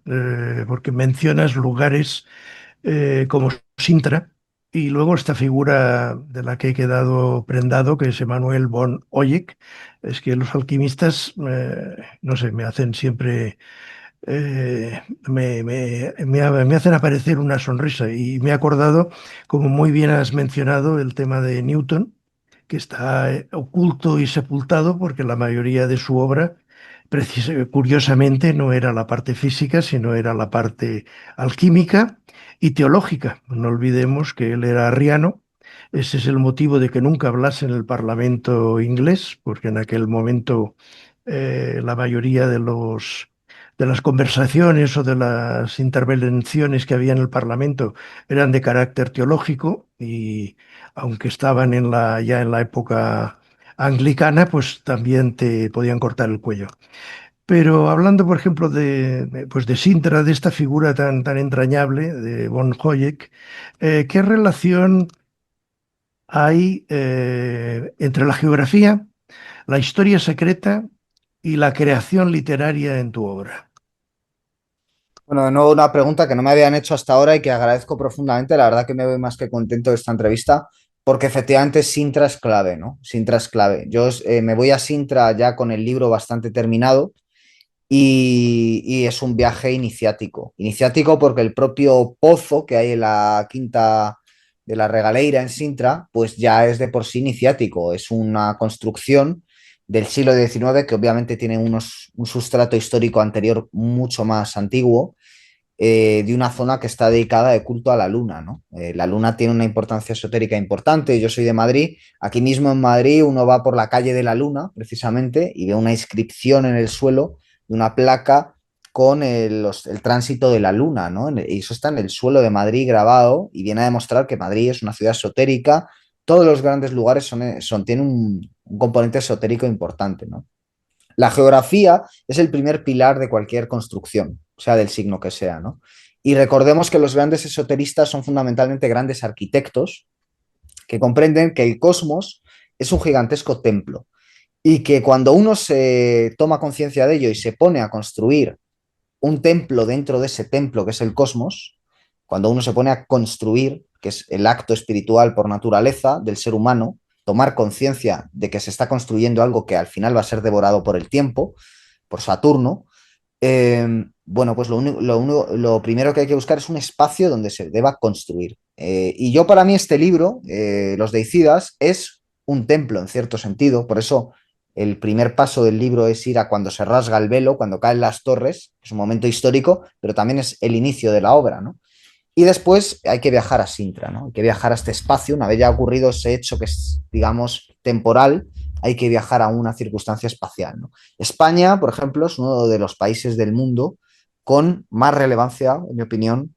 porque mencionas lugares como Sintra y luego esta figura de la que he quedado prendado, que es Emanuel von Oyek. Es que los alquimistas, no sé, me hacen siempre, me hacen aparecer una sonrisa y me he acordado, como muy bien has mencionado, el tema de Newton, que está oculto y sepultado porque la mayoría de su obra, curiosamente, no era la parte física, sino era la parte alquímica y teológica. No olvidemos que él era arriano. Ese es el motivo de que nunca hablase en el Parlamento inglés, porque en aquel momento la mayoría de las conversaciones o de las intervenciones que había en el Parlamento eran de carácter teológico y aunque estaban ya en la época anglicana, pues también te podían cortar el cuello. Pero hablando, por ejemplo, pues de Sintra, de esta figura tan entrañable de von Hayek, ¿qué relación hay entre la geografía, la historia secreta y la creación literaria en tu obra? Bueno, de nuevo una pregunta que no me habían hecho hasta ahora y que agradezco profundamente. La verdad que me voy más que contento de esta entrevista porque efectivamente Sintra es clave, ¿no? Sintra es clave. Yo me voy a Sintra ya con el libro bastante terminado y es un viaje iniciático. Iniciático porque el propio pozo que hay en la quinta de la Regaleira en Sintra, pues ya es de por sí iniciático. Es una construcción del siglo XIX que obviamente tiene un sustrato histórico anterior mucho más antiguo, de una zona que está dedicada de culto a la luna, ¿no? La luna tiene una importancia esotérica importante. Yo soy de Madrid. Aquí mismo en Madrid uno va por la calle de la Luna, precisamente, y ve una inscripción en el suelo de una placa con el tránsito de la luna, ¿no? Y eso está en el suelo de Madrid grabado y viene a demostrar que Madrid es una ciudad esotérica. Todos los grandes lugares tienen un componente esotérico importante, ¿no? La geografía es el primer pilar de cualquier construcción, sea del signo que sea, ¿no? Y recordemos que los grandes esoteristas son fundamentalmente grandes arquitectos que comprenden que el cosmos es un gigantesco templo y que cuando uno se toma conciencia de ello y se pone a construir un templo dentro de ese templo que es el cosmos, cuando uno se pone a construir, que es el acto espiritual por naturaleza del ser humano, tomar conciencia de que se está construyendo algo que al final va a ser devorado por el tiempo, por Saturno, bueno, pues lo primero que hay que buscar es un espacio donde se deba construir. Y yo para mí este libro, Los Deicidas, es un templo en cierto sentido, por eso el primer paso del libro es ir a cuando se rasga el velo, cuando caen las torres, es un momento histórico, pero también es el inicio de la obra, ¿no? Y después hay que viajar a Sintra, ¿no? Hay que viajar a este espacio, una vez ya ocurrido ese hecho que es, digamos, temporal, hay que viajar a una circunstancia espacial, ¿no? España, por ejemplo, es uno de los países del mundo con más relevancia, en mi opinión,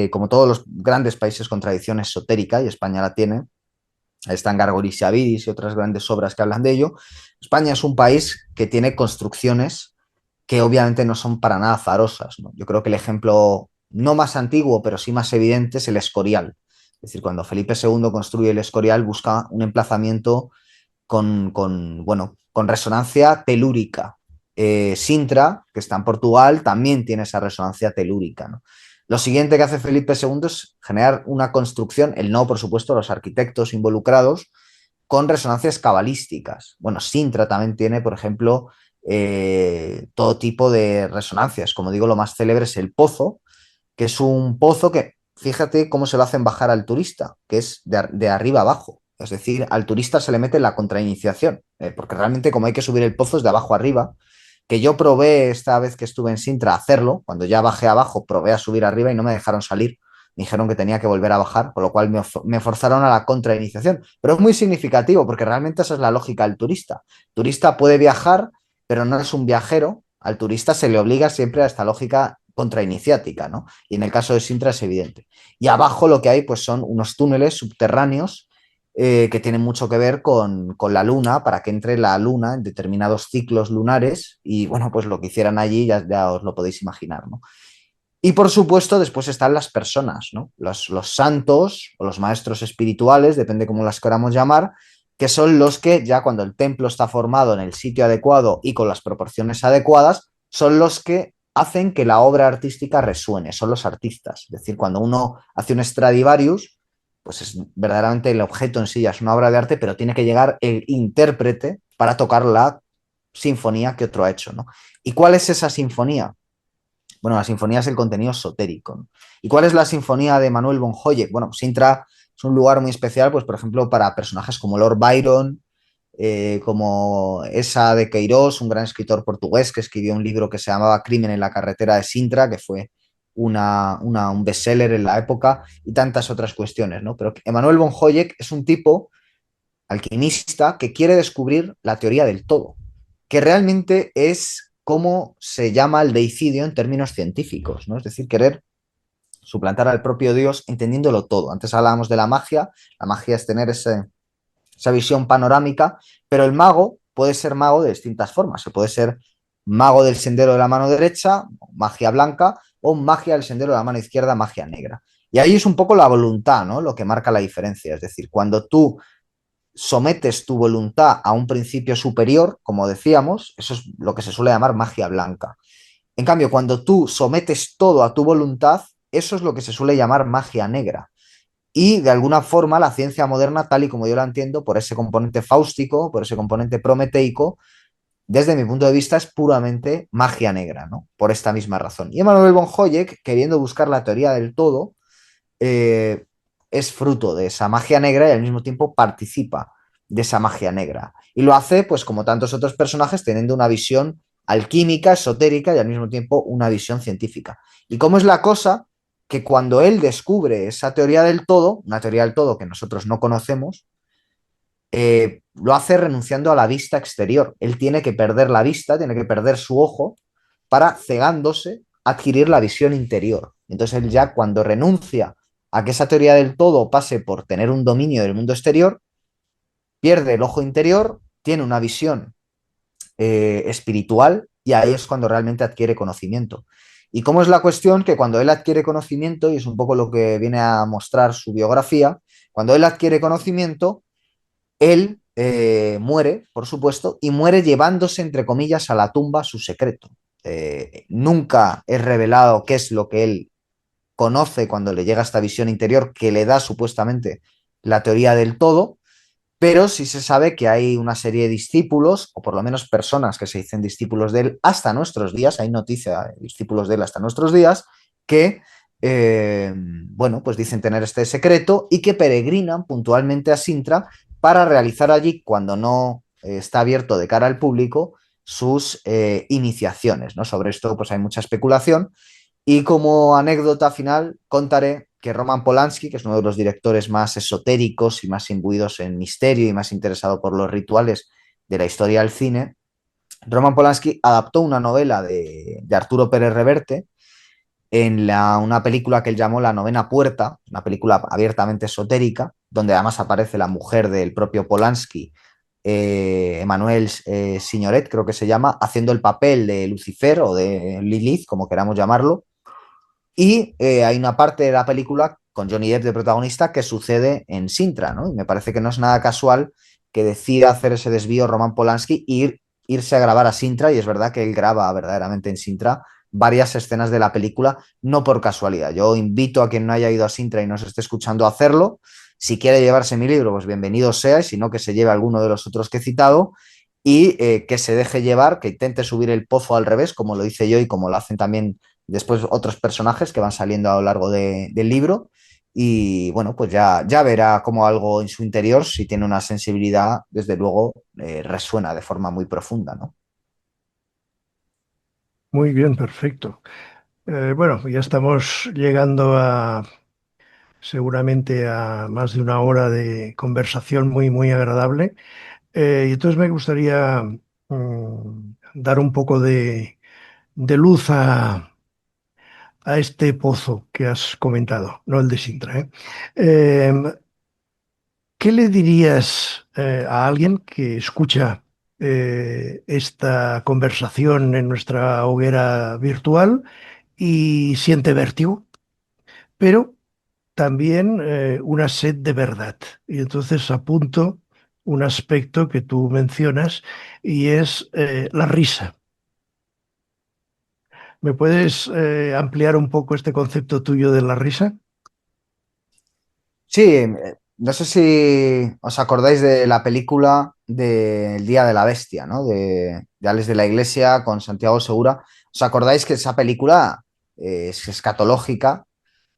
como todos los grandes países con tradición esotérica, y España la tiene, están Gargoris y Avidis y otras grandes obras que hablan de ello. España es un país que tiene construcciones que obviamente no son para nada azarosas, ¿no? Yo creo que el ejemplo no más antiguo, pero sí más evidente es el Escorial. Es decir, cuando Felipe II construye el Escorial, busca un emplazamiento bueno, con resonancia telúrica. Sintra, que está en Portugal, también tiene esa resonancia telúrica, ¿no? Lo siguiente que hace Felipe II es generar una construcción, el no, por supuesto, los arquitectos involucrados, con resonancias cabalísticas. Bueno, Sintra también tiene, por ejemplo, todo tipo de resonancias. Como digo, lo más célebre es el pozo, que es un pozo que, fíjate cómo se lo hacen bajar al turista, que es de arriba abajo. Es decir, al turista se le mete la contrainiciación, porque realmente como hay que subir el pozo es de abajo arriba, que yo probé esta vez que estuve en Sintra a hacerlo, cuando ya bajé abajo, probé a subir arriba y no me dejaron salir, me dijeron que tenía que volver a bajar, con lo cual me forzaron a la contrainiciación. Pero es muy significativo, porque realmente esa es la lógica del turista. El turista puede viajar, pero no es un viajero. Al turista se le obliga siempre a esta lógica contrainiciática, ¿no? Y en el caso de Sintra es evidente. Y abajo lo que hay pues son unos túneles subterráneos que tienen mucho que ver con la luna, para que entre la luna en determinados ciclos lunares y bueno, pues lo que hicieran allí ya os lo podéis imaginar, ¿no? Y por supuesto después están las personas, ¿no? Los santos o los maestros espirituales, depende cómo las queramos llamar, que son los que ya cuando el templo está formado en el sitio adecuado y con las proporciones adecuadas, son los que hacen que la obra artística resuene, son los artistas. Es decir, cuando uno hace un Stradivarius, pues es verdaderamente el objeto en sí ya es una obra de arte, pero tiene que llegar el intérprete para tocar la sinfonía que otro ha hecho, ¿no? ¿Y cuál es esa sinfonía? Bueno, la sinfonía es el contenido esotérico, ¿no? ¿Y cuál es la sinfonía de Manuel von Hoyek? Bueno, Sintra es un lugar muy especial, pues por ejemplo, para personajes como Lord Byron, como Esa de Queiroz, un gran escritor portugués que escribió un libro que se llamaba Crimen en la carretera de Sintra, que fue un bestseller en la época, y tantas otras cuestiones, ¿no? Pero Emanuel von Hoyek es un tipo alquimista que quiere descubrir la teoría del todo, que realmente es cómo se llama el deicidio en términos científicos, ¿no? Es decir, querer suplantar al propio Dios entendiéndolo todo. Antes hablábamos de la magia es tener esa visión panorámica, pero el mago puede ser mago de distintas formas. Se puede ser mago del sendero de la mano derecha, magia blanca, o magia del sendero de la mano izquierda, magia negra. Y ahí es un poco la voluntad, ¿no? Lo que marca la diferencia. Es decir, cuando tú sometes tu voluntad a un principio superior, como decíamos, eso es lo que se suele llamar magia blanca. En cambio, cuando tú sometes todo a tu voluntad, eso es lo que se suele llamar magia negra. Y de alguna forma la ciencia moderna, tal y como yo la entiendo, por ese componente fáustico, por ese componente prometeico, desde mi punto de vista es puramente magia negra, ¿no? Por esta misma razón. Y Emanuel von Hayek, queriendo buscar la teoría del todo, eh, es fruto de esa magia negra y al mismo tiempo participa de esa magia negra. Y lo hace, pues como tantos otros personajes, teniendo una visión alquímica, esotérica y al mismo tiempo una visión científica. ¿Y cómo es la cosa? Que cuando él descubre esa teoría del todo, una teoría del todo que nosotros no conocemos, lo hace renunciando a la vista exterior. Él tiene que perder la vista, tiene que perder su ojo para, cegándose, adquirir la visión interior. Entonces él ya cuando renuncia a que esa teoría del todo pase por tener un dominio del mundo exterior, pierde el ojo interior, tiene una visión espiritual, y ahí es cuando realmente adquiere conocimiento. ¿Y cómo es la cuestión? Que cuando él adquiere conocimiento, y es un poco lo que viene a mostrar su biografía, cuando él adquiere conocimiento, él muere, por supuesto, y muere llevándose, entre comillas, a la tumba su secreto. Nunca es revelado qué es lo que él conoce cuando le llega esta visión interior que le da supuestamente la teoría del todo, pero sí se sabe que hay una serie de discípulos, o por lo menos personas que se dicen discípulos de él hasta nuestros días, hay noticia de discípulos de él hasta nuestros días, que, bueno, pues dicen tener este secreto y que peregrinan puntualmente a Sintra para realizar allí, cuando no está abierto de cara al público, sus iniciaciones, ¿no? Sobre esto pues hay mucha especulación, y como anécdota final contaré que Roman Polanski, que es uno de los directores más esotéricos y más imbuidos en misterio y más interesado por los rituales de la historia del cine, Roman Polanski adaptó una novela de Arturo Pérez Reverte en una película que él llamó La Novena Puerta, una película abiertamente esotérica, donde además aparece la mujer del propio Polanski, Emmanuel Signoret, creo que se llama, haciendo el papel de Lucifer o de Lilith, como queramos llamarlo, y hay una parte de la película con Johnny Depp de protagonista que sucede en Sintra, ¿no? Y me parece que no es nada casual que decida hacer ese desvío Roman Polanski e irse a grabar a Sintra, y es verdad que él graba verdaderamente en Sintra varias escenas de la película, no por casualidad. Yo invito a quien no haya ido a Sintra y nos esté escuchando a hacerlo. Si quiere llevarse mi libro, pues bienvenido sea, y si no, que se lleve alguno de los otros que he citado, y que se deje llevar, que intente subir el pozo al revés, como lo hice yo y como lo hacen también después otros personajes que van saliendo a lo largo del libro, y bueno, pues ya verá cómo algo en su interior, si tiene una sensibilidad, desde luego, resuena de forma muy profunda, ¿no? Muy bien, perfecto. Bueno, ya estamos llegando seguramente a más de una hora de conversación muy, muy agradable. Y entonces me gustaría dar un poco de luz a este pozo que has comentado, no el de Sintra, ¿eh? Eh, ¿Qué le dirías a alguien que escucha esta conversación en nuestra hoguera virtual y siente vértigo, pero también una sed de verdad? Y entonces apunto un aspecto que tú mencionas y es la risa. ¿Me puedes ampliar un poco este concepto tuyo de la risa? Sí, no sé si os acordáis de la película del Día de la Bestia, ¿no? De Alex de la Iglesia con Santiago Segura. ¿Os acordáis que esa película es escatológica?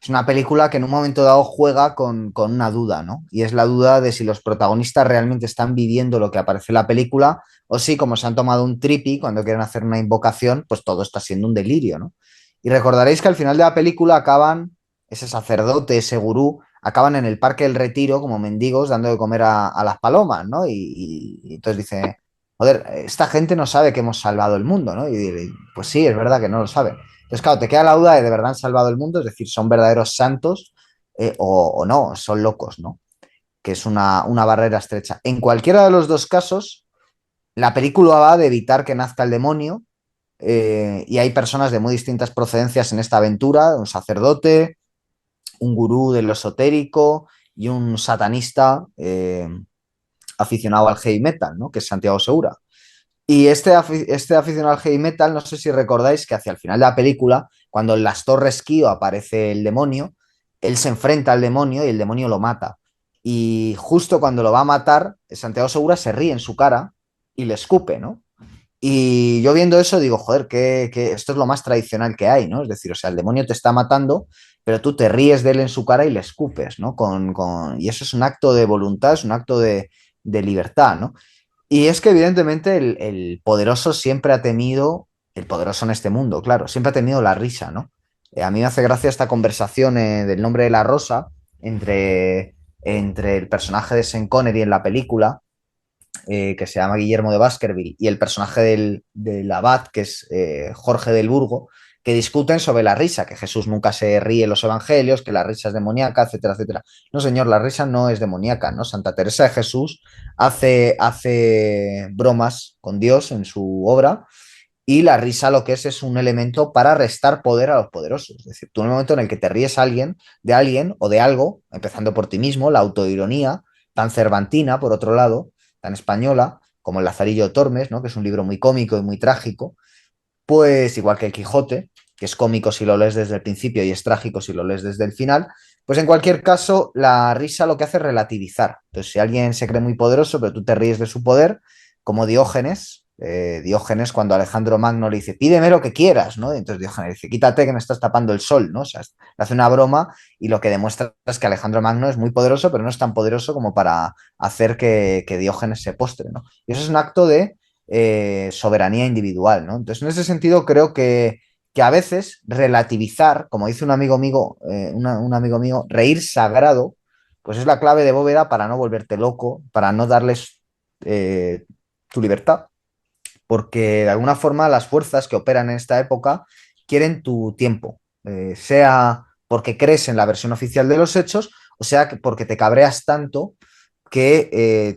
Es una película que en un momento dado juega con una duda, ¿no? Y es la duda de si los protagonistas realmente están viviendo lo que aparece en la película, o si, como se han tomado un tripi cuando quieren hacer una invocación, pues todo está siendo un delirio, ¿no? Y recordaréis que al final de la película acaban, ese sacerdote, ese gurú, acaban en el Parque del Retiro como mendigos dando de comer a las palomas, ¿no? Y entonces dice, joder, esta gente no sabe que hemos salvado el mundo, ¿no? Y pues sí, es verdad que no lo saben. Entonces, claro, te queda la duda de verdad han salvado el mundo, es decir, son verdaderos santos, o no, son locos, ¿no? Que es una barrera estrecha. En cualquiera de los dos casos, la película va de evitar que nazca el demonio, y hay personas de muy distintas procedencias en esta aventura, un sacerdote, un gurú de lo esotérico y un satanista aficionado al heavy metal, ¿no? Que es Santiago Segura. Y este aficionado al heavy metal, no sé si recordáis que hacia el final de la película, cuando en las Torres Kio aparece el demonio, él se enfrenta al demonio y el demonio lo mata. Y justo cuando lo va a matar, Santiago Segura se ríe en su cara y le escupe, ¿no? Y yo viendo eso digo, joder, que esto es lo más tradicional que hay, ¿no? Es decir, o sea, el demonio te está matando, pero tú te ríes de él en su cara y le escupes, ¿no? Y eso es un acto de voluntad, es un acto de libertad, ¿no? Y es que evidentemente el poderoso siempre ha temido, el poderoso en este mundo, claro, siempre ha temido la risa, ¿no? A mí me hace gracia esta conversación del nombre de la rosa entre el personaje de Sean Connery en la película, que se llama Guillermo de Baskerville, y el personaje del abad, que es Jorge del Burgo, que discuten sobre la risa, que Jesús nunca se ríe en los evangelios, que la risa es demoníaca, etcétera, etcétera. No, señor, la risa no es demoníaca, ¿no? Santa Teresa de Jesús hace bromas con Dios en su obra y la risa lo que es un elemento para restar poder a los poderosos. Es decir, tú en el momento en el que te ríes de alguien o de algo, empezando por ti mismo, la autoironía, tan cervantina, por otro lado, tan española, como el Lazarillo de Tormes, ¿no? Que es un libro muy cómico y muy trágico, pues igual que el Quijote, que es cómico si lo lees desde el principio y es trágico si lo lees desde el final, pues en cualquier caso la risa lo que hace es relativizar. Entonces, si alguien se cree muy poderoso, pero tú te ríes de su poder, como Diógenes cuando Alejandro Magno le dice, pídeme lo que quieras, ¿no? Y entonces Diógenes dice, quítate que me estás tapando el sol, ¿no? O sea, le hace una broma y lo que demuestra es que Alejandro Magno es muy poderoso, pero no es tan poderoso como para hacer que Diógenes se postre, ¿no? Y eso es un acto de soberanía individual, ¿no? Entonces, en ese sentido, creo que a veces relativizar, como dice un amigo mío, reír sagrado, pues es la clave de bóveda para no volverte loco, para no darles tu libertad, porque de alguna forma las fuerzas que operan en esta época quieren tu tiempo, sea porque crees en la versión oficial de los hechos, o sea porque te cabreas tanto que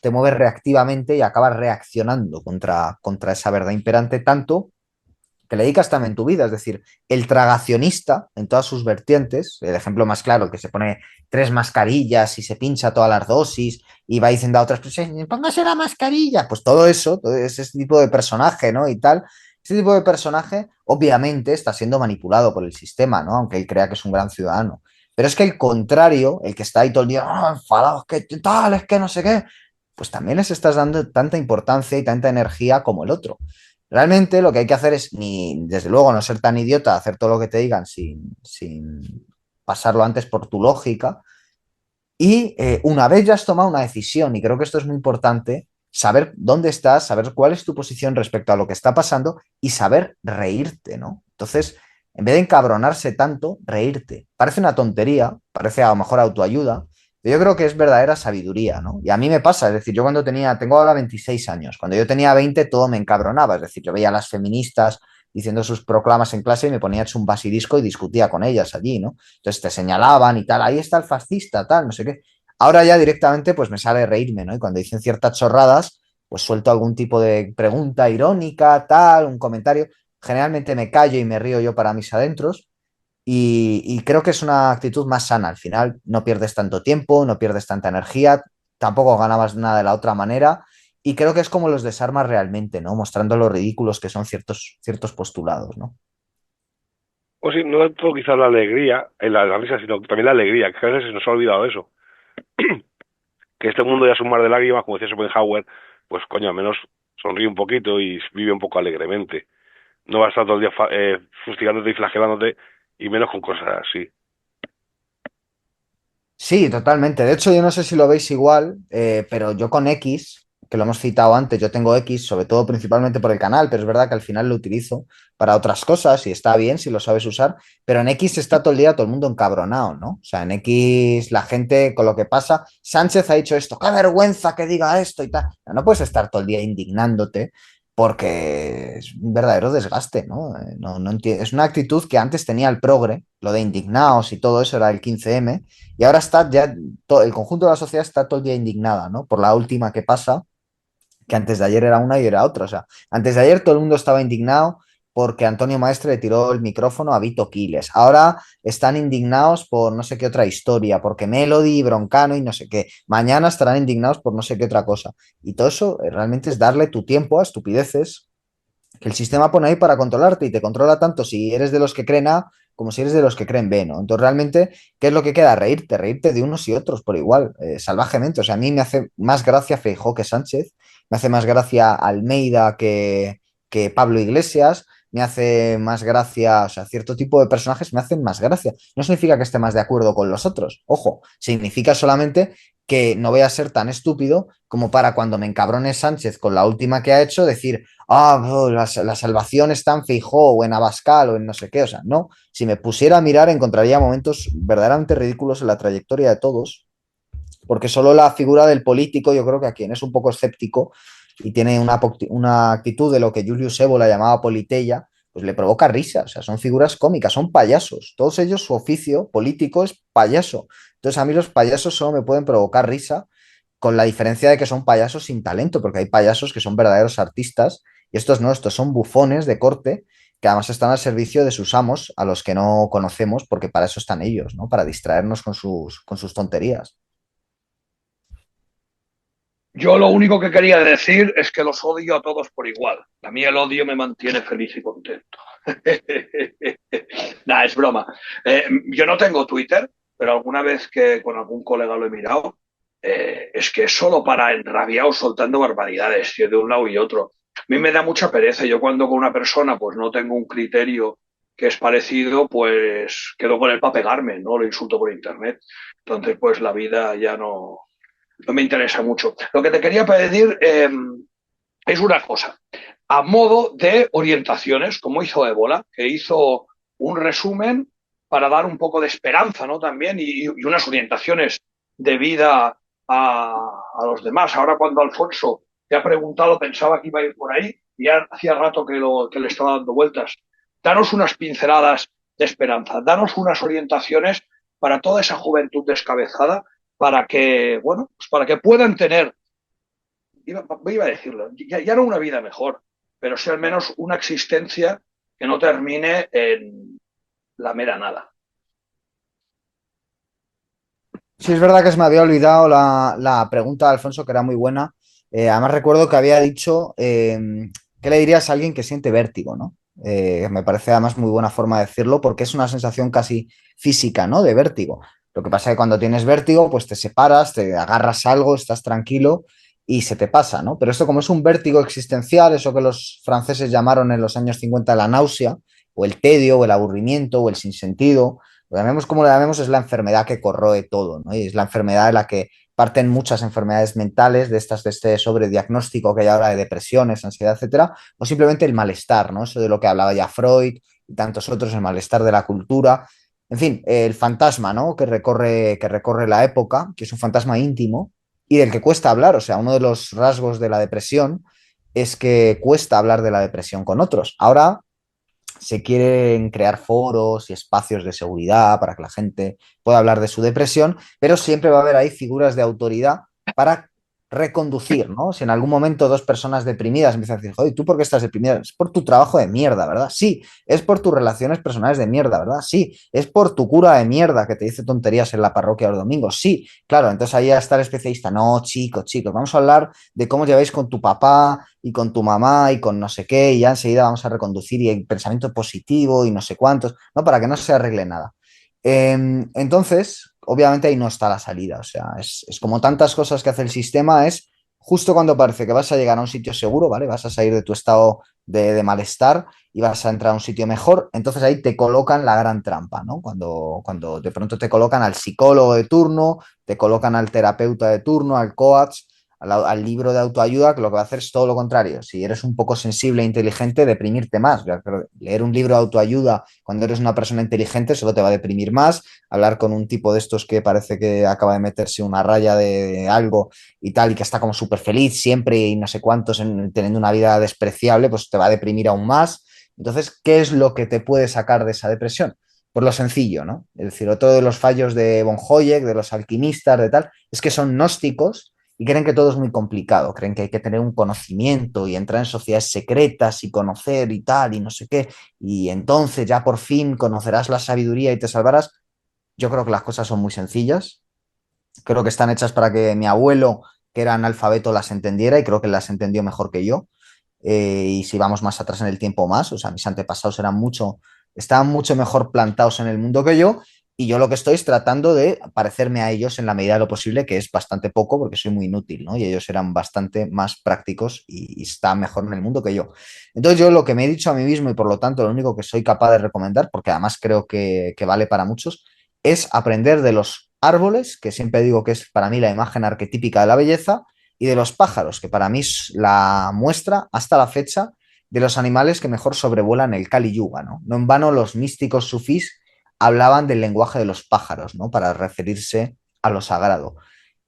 te mueves reactivamente y acabas reaccionando contra esa verdad imperante tanto que le dedicas también tu vida. Es decir, el tragacionista en todas sus vertientes, el ejemplo más claro, que se pone 3 mascarillas y se pincha todas las dosis y va diciendo a otras, pues póngase la mascarilla, pues todo ese tipo de personaje, ¿no? Y tal. Este tipo de personaje obviamente está siendo manipulado por el sistema, ¿no? Aunque él crea que es un gran ciudadano. Pero es que el contrario, el que está ahí todo el día, enfadado, que tal, es que no sé qué, pues también les estás dando tanta importancia y tanta energía como el otro. Realmente lo que hay que hacer es, ni, desde luego, no ser tan idiota, hacer todo lo que te digan sin pasarlo antes por tu lógica. Y una vez ya has tomado una decisión, y creo que esto es muy importante, saber dónde estás, saber cuál es tu posición respecto a lo que está pasando y saber reírte, ¿no? Entonces, en vez de encabronarse tanto, reírte. Parece una tontería, parece a lo mejor autoayuda, pero yo creo que es verdadera sabiduría, ¿no? Y a mí me pasa, es decir, yo tengo ahora 26 años, cuando yo tenía 20 todo me encabronaba, es decir, yo veía a las feministas diciendo sus proclamas en clase y me ponía hecho un basilisco y discutía con ellas allí, ¿no? Entonces te señalaban y tal, ahí está el fascista, tal, no sé qué. Ahora ya directamente pues me sale reírme, ¿no? Y cuando dicen ciertas chorradas, pues suelto algún tipo de pregunta irónica, tal, un comentario. Generalmente me callo y me río yo para mis adentros y creo que es una actitud más sana. Al final no pierdes tanto tiempo, no pierdes tanta energía, tampoco ganabas nada de la otra manera y creo que es como los desarmas realmente, ¿no? Mostrando lo ridículos que son ciertos postulados, ¿no? O sí, no tanto quizás la alegría, la risa, sino también la alegría, que a veces se nos ha olvidado eso. Que este mundo ya es un mar de lágrimas, como decía Schopenhauer, pues coño, al menos sonríe un poquito y vive un poco alegremente. No vas a estar todo el día fustigándote y flagelándote, y menos con cosas así. Sí, totalmente. De hecho, yo no sé si lo veis igual, pero yo con X, que lo hemos citado antes, yo tengo X, sobre todo principalmente por el canal, pero es verdad que al final lo utilizo para otras cosas y está bien si lo sabes usar, pero en X está todo el día todo el mundo encabronado, ¿no? O sea, en X la gente con lo que pasa, Sánchez ha dicho esto, qué vergüenza que diga esto y tal. No puedes estar todo el día indignándote porque es un verdadero desgaste, ¿no? Es una actitud que antes tenía el progre, lo de indignados y todo eso era el 15M. Y ahora está ya, el conjunto de la sociedad está todo el día indignada, ¿no? Por la última que pasa, que antes de ayer era una y era otra. O sea, antes de ayer todo el mundo estaba indignado porque Antonio Maestre le tiró el micrófono a Vito Quiles. Ahora están indignados por no sé qué otra historia, porque Melody, Broncano y no sé qué. Mañana estarán indignados por no sé qué otra cosa. Y todo eso realmente es darle tu tiempo a estupideces que el sistema pone ahí para controlarte y te controla tanto si eres de los que creen A como si eres de los que creen B, ¿no? Entonces, realmente, ¿qué es lo que queda? Reírte de unos y otros por igual, salvajemente. O sea, a mí me hace más gracia Feijóo que Sánchez, me hace más gracia Almeida que Pablo Iglesias, me hace más gracia, o sea, cierto tipo de personajes me hacen más gracia. No significa que esté más de acuerdo con los otros, ojo, significa solamente que no voy a ser tan estúpido como para cuando me encabrone Sánchez con la última que ha hecho, decir, la salvación está en Feijóo o en Abascal o en no sé qué. O sea, no. Si me pusiera a mirar, encontraría momentos verdaderamente ridículos en la trayectoria de todos, porque solo la figura del político, yo creo que a quien es un poco escéptico y tiene una actitud de lo que Julius Evola llamaba politeia, pues le provoca risa, o sea, son figuras cómicas, son payasos, todos ellos su oficio político es payaso. Entonces a mí los payasos solo me pueden provocar risa, con la diferencia de que son payasos sin talento, porque hay payasos que son verdaderos artistas y estos no, estos son bufones de corte que además están al servicio de sus amos, a los que no conocemos, porque para eso están ellos, ¿no? Para distraernos con sus tonterías. Yo lo único que quería decir es que los odio a todos por igual. A mí el odio me mantiene feliz y contento. Nah, es broma. Yo no tengo Twitter, pero alguna vez que con algún colega lo he mirado, es que es solo para enrabiados soltando barbaridades, tío, de un lado y otro. A mí me da mucha pereza. Yo cuando con una persona pues no tengo un criterio que es parecido, pues quedo con él para pegarme, no lo insulto por internet. Entonces, pues la vida ya no me interesa mucho. Lo que te quería pedir es una cosa, a modo de orientaciones, como hizo Ébola, que hizo un resumen para dar un poco de esperanza, ¿no? También y unas orientaciones de vida a los demás. Ahora cuando Alfonso te ha preguntado, pensaba que iba a ir por ahí y ya hacía rato que le estaba dando vueltas. Danos unas pinceladas de esperanza, danos unas orientaciones para toda esa juventud descabezada para que, bueno, pues para que puedan tener, iba a decirlo, ya no una vida mejor, pero sí al menos una existencia que no termine en la mera nada. Sí, es verdad que se me había olvidado la pregunta de Alfonso, que era muy buena. Además recuerdo que había dicho, ¿qué le dirías a alguien que siente vértigo, ¿no? Me parece además muy buena forma de decirlo porque es una sensación casi física, ¿no? De vértigo. Lo que pasa es que cuando tienes vértigo, pues te separas, te agarras a algo, estás tranquilo y se te pasa, ¿no? Pero esto como es un vértigo existencial, eso que los franceses llamaron en los años 50 la náusea, o el tedio, o el aburrimiento, o el sinsentido, lo llamemos como lo llamemos, es la enfermedad que corroe todo, ¿no? Y es la enfermedad de la que parten muchas enfermedades mentales, de estas, de este sobrediagnóstico que hay ahora de depresiones, ansiedad, etcétera, o simplemente el malestar, ¿no? Eso de lo que hablaba ya Freud y tantos otros, el malestar de la cultura. En fin, el fantasma, ¿no? Que recorre la época, que es un fantasma íntimo y del que cuesta hablar. O sea, uno de los rasgos de la depresión es que cuesta hablar de la depresión con otros. Ahora se quieren crear foros y espacios de seguridad para que la gente pueda hablar de su depresión, pero siempre va a haber ahí figuras de autoridad para reconducir, ¿no? Si en algún momento dos personas deprimidas empiezan a decir, joder, ¿tú por qué estás deprimida? Es por tu trabajo de mierda, ¿verdad? Sí. Es por tus relaciones personales de mierda, ¿verdad? Sí. Es por tu cura de mierda que te dice tonterías en la parroquia los domingos. Sí. Claro, entonces ahí está el especialista. No, chicos, chicos, vamos a hablar de cómo lleváis con tu papá y con tu mamá y con no sé qué, y ya enseguida vamos a reconducir y el pensamiento positivo y no sé cuántos, ¿no? Para que no se arregle nada. Entonces, obviamente ahí no está la salida, o sea, es como tantas cosas que hace el sistema, es justo cuando parece que vas a llegar a un sitio seguro, ¿vale? Vas a salir de tu estado de malestar y vas a entrar a un sitio mejor, entonces ahí te colocan la gran trampa, ¿no? Cuando de pronto te colocan al psicólogo de turno, te colocan al terapeuta de turno, al coach, al libro de autoayuda, que lo que va a hacer es todo lo contrario. Si eres un poco sensible e inteligente, deprimirte más. Leer un libro de autoayuda cuando eres una persona inteligente solo te va a deprimir más. Hablar con un tipo de estos que parece que acaba de meterse una raya de algo y tal, y que está como súper feliz siempre y no sé cuántos teniendo una vida despreciable, pues te va a deprimir aún más. Entonces, ¿qué es lo que te puede sacar de esa depresión? Por lo sencillo, ¿no? Es decir, otro de los fallos de von Hayek, de los alquimistas, de tal, es que son gnósticos y creen que todo es muy complicado, creen que hay que tener un conocimiento y entrar en sociedades secretas y conocer y tal y no sé qué, y entonces ya por fin conocerás la sabiduría y te salvarás. Yo creo que las cosas son muy sencillas, creo que están hechas para que mi abuelo, que era analfabeto, las entendiera y creo que las entendió mejor que yo. Y si vamos más atrás en el tiempo más, o sea, mis antepasados estaban mucho mejor plantados en el mundo que yo, y yo lo que estoy es tratando de parecerme a ellos en la medida de lo posible, que es bastante poco porque soy muy inútil, ¿no? Y ellos eran bastante más prácticos y están mejor en el mundo que yo. Entonces yo lo que me he dicho a mí mismo y por lo tanto lo único que soy capaz de recomendar, porque además creo que vale para muchos, es aprender de los árboles, que siempre digo que es para mí la imagen arquetípica de la belleza, y de los pájaros, que para mí es la muestra hasta la fecha de los animales que mejor sobrevuelan el Kali Yuga, ¿no? No en vano los místicos sufís hablaban del lenguaje de los pájaros, ¿no? Para referirse a lo sagrado.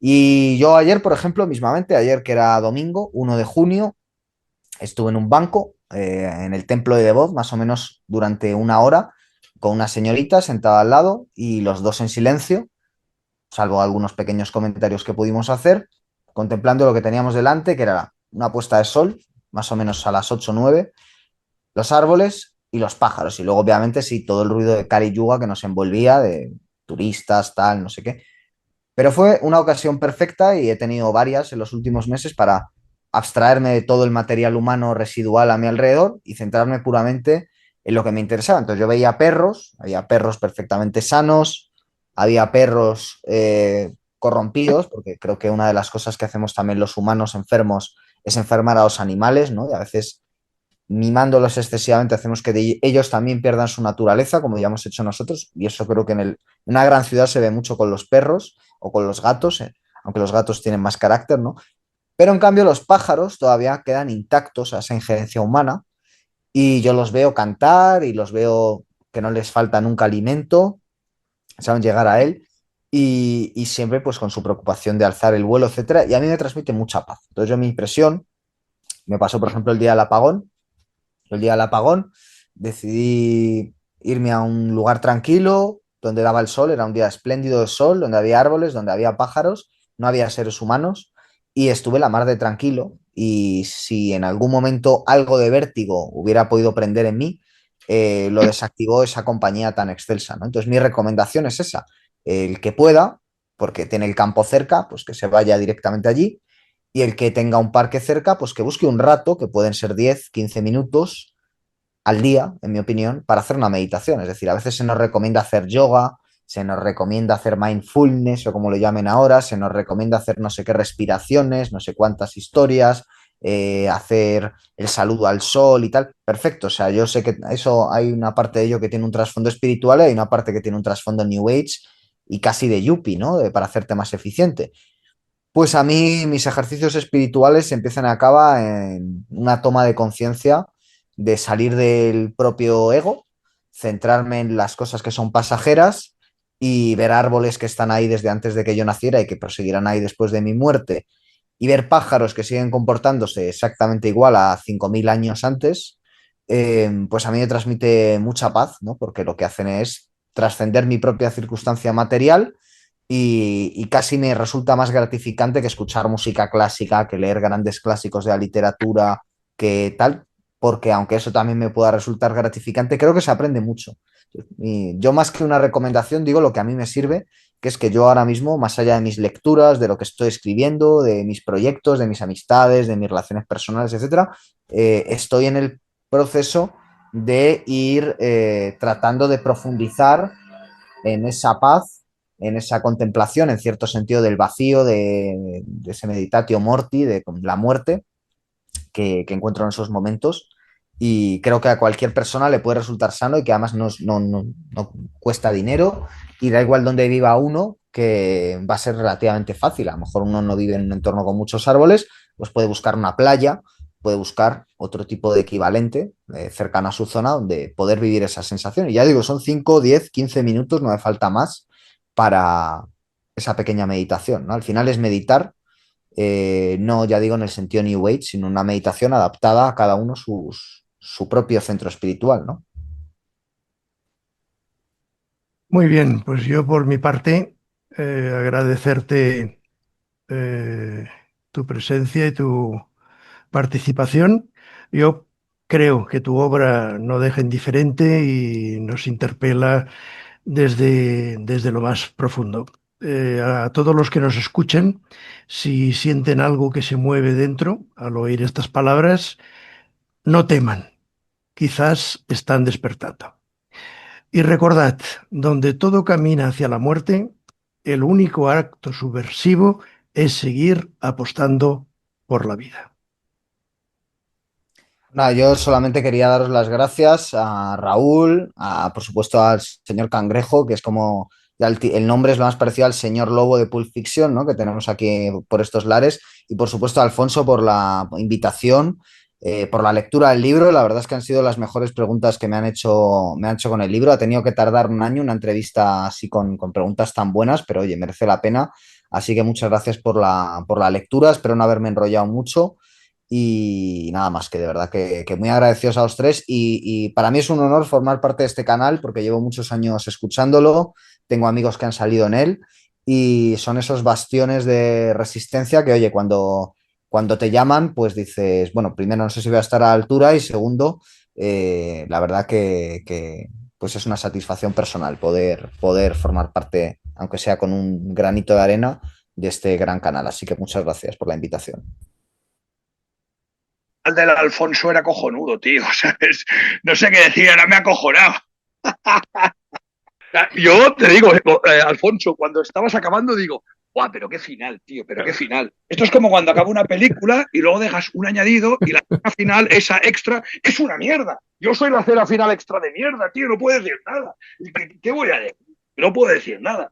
Y yo ayer, por ejemplo, mismamente, ayer que era domingo, 1 de junio, estuve en un banco en el templo de Devot, más o menos durante una hora, con una señorita sentada al lado y los dos en silencio, salvo algunos pequeños comentarios que pudimos hacer, contemplando lo que teníamos delante, que era una puesta de sol, más o menos a las 8 o 9, los árboles y los pájaros. Y luego, obviamente, sí, todo el ruido de Kali Yuga que nos envolvía, de turistas, tal, no sé qué. Pero fue una ocasión perfecta y he tenido varias en los últimos meses para abstraerme de todo el material humano residual a mi alrededor y centrarme puramente en lo que me interesaba. Entonces yo veía perros, había perros perfectamente sanos, había perros corrompidos, porque creo que una de las cosas que hacemos también los humanos enfermos es enfermar a los animales, ¿no? Y a veces mimándolos excesivamente hacemos que ellos también pierdan su naturaleza, como ya hemos hecho nosotros, y eso creo que en una gran ciudad se ve mucho con los perros o con los gatos, aunque los gatos tienen más carácter, ¿no? Pero en cambio los pájaros todavía quedan intactos a esa injerencia humana y yo los veo cantar y los veo que no les falta nunca alimento, saben llegar a él y siempre pues con su preocupación de alzar el vuelo, etcétera, y a mí me transmite mucha paz. Entonces yo mi impresión, me pasó por ejemplo el día del apagón, decidí irme a un lugar tranquilo, donde daba el sol, era un día espléndido de sol, donde había árboles, donde había pájaros, no había seres humanos, y estuve la mar de tranquilo. Y si en algún momento algo de vértigo hubiera podido prender en mí, lo desactivó esa compañía tan excelsa, ¿no? Entonces mi recomendación es esa, el que pueda, porque tiene el campo cerca, pues que se vaya directamente allí y el que tenga un parque cerca, pues que busque un rato, que pueden ser 10 15 minutos al día, en mi opinión, para hacer una meditación. Es decir, a veces se nos recomienda hacer yoga, se nos recomienda hacer mindfulness o como lo llamen ahora, se nos recomienda hacer no sé qué respiraciones, no sé cuántas historias, hacer el saludo al sol y tal. Perfecto, o sea, yo sé que eso hay una parte de ello que tiene un trasfondo espiritual y hay una parte que tiene un trasfondo New Age y casi de yuppie, ¿no? Para hacerte más eficiente. Pues a mí mis ejercicios espirituales empiezan y acaban en una toma de conciencia de salir del propio ego, centrarme en las cosas que son pasajeras y ver árboles que están ahí desde antes de que yo naciera y que proseguirán ahí después de mi muerte y ver pájaros que siguen comportándose exactamente igual a 5.000 años antes, pues a mí me transmite mucha paz, ¿no? Porque lo que hacen es trascender mi propia circunstancia material y casi me resulta más gratificante que escuchar música clásica, que leer grandes clásicos de la literatura, que tal, porque aunque eso también me pueda resultar gratificante, creo que se aprende mucho. Y yo más que una recomendación digo lo que a mí me sirve, que es que yo ahora mismo, más allá de mis lecturas, de lo que estoy escribiendo, de mis proyectos, de mis amistades, de mis relaciones personales, etcétera, estoy en el proceso de ir tratando de profundizar en esa paz, en esa contemplación, en cierto sentido, del vacío, de ese meditatio morti, de la muerte que encuentro en esos momentos. Y creo que a cualquier persona le puede resultar sano y que además no cuesta dinero y da igual donde viva uno, que va a ser relativamente fácil. A lo mejor uno no vive en un entorno con muchos árboles, pues puede buscar una playa, puede buscar otro tipo de equivalente cercano a su zona donde poder vivir esa sensación. Y ya digo, son 5 10 15 minutos, no me falta más para esa pequeña meditación, ¿no? Al final es meditar, no ya digo en el sentido New Age, sino una meditación adaptada a cada uno su propio centro espiritual, ¿no? Muy bien, pues yo por mi parte agradecerte eh, tu presencia y tu participación. Yo creo que tu obra no deja indiferente y nos interpela desde lo más profundo. A todos los que nos escuchen, si sienten algo que se mueve dentro al oír estas palabras, no teman, quizás están despertando. Y recordad, donde todo camina hacia la muerte, el único acto subversivo es seguir apostando por la vida. Nada, yo solamente quería daros las gracias a Raúl, por supuesto al señor Cangrejo, que es como ya el nombre es lo más parecido al señor Lobo de Pulp Fiction, ¿no? Que tenemos aquí por estos lares, y por supuesto a Alfonso por la invitación, por la lectura del libro. La verdad es que han sido las mejores preguntas que me han hecho con el libro. Ha tenido que tardar un año una entrevista así con preguntas tan buenas, pero oye, merece la pena. Así que muchas gracias por la lectura. Espero no haberme enrollado mucho. Y nada más, que de verdad que muy agradecidos a los tres y para mí es un honor formar parte de este canal porque llevo muchos años escuchándolo, tengo amigos que han salido en él y son esos bastiones de resistencia que, oye, cuando te llaman, pues dices, bueno, primero no sé si voy a estar a la altura y segundo, la verdad pues es una satisfacción personal poder formar parte, aunque sea con un granito de arena, de este gran canal. Así que muchas gracias por la invitación. El del Alfonso era cojonudo, tío, ¿sabes? No sé qué decir, ahora me ha acojonado. Yo te digo, Alfonso, cuando estabas acabando, digo, ¡guau! Pero qué final, tío, pero qué final. Esto es como cuando acaba una película y luego dejas un añadido y la escena final, esa extra, es una mierda. Yo soy la escena final extra de mierda, tío, no puedo decir nada. ¿Qué voy a decir? No puedo decir nada.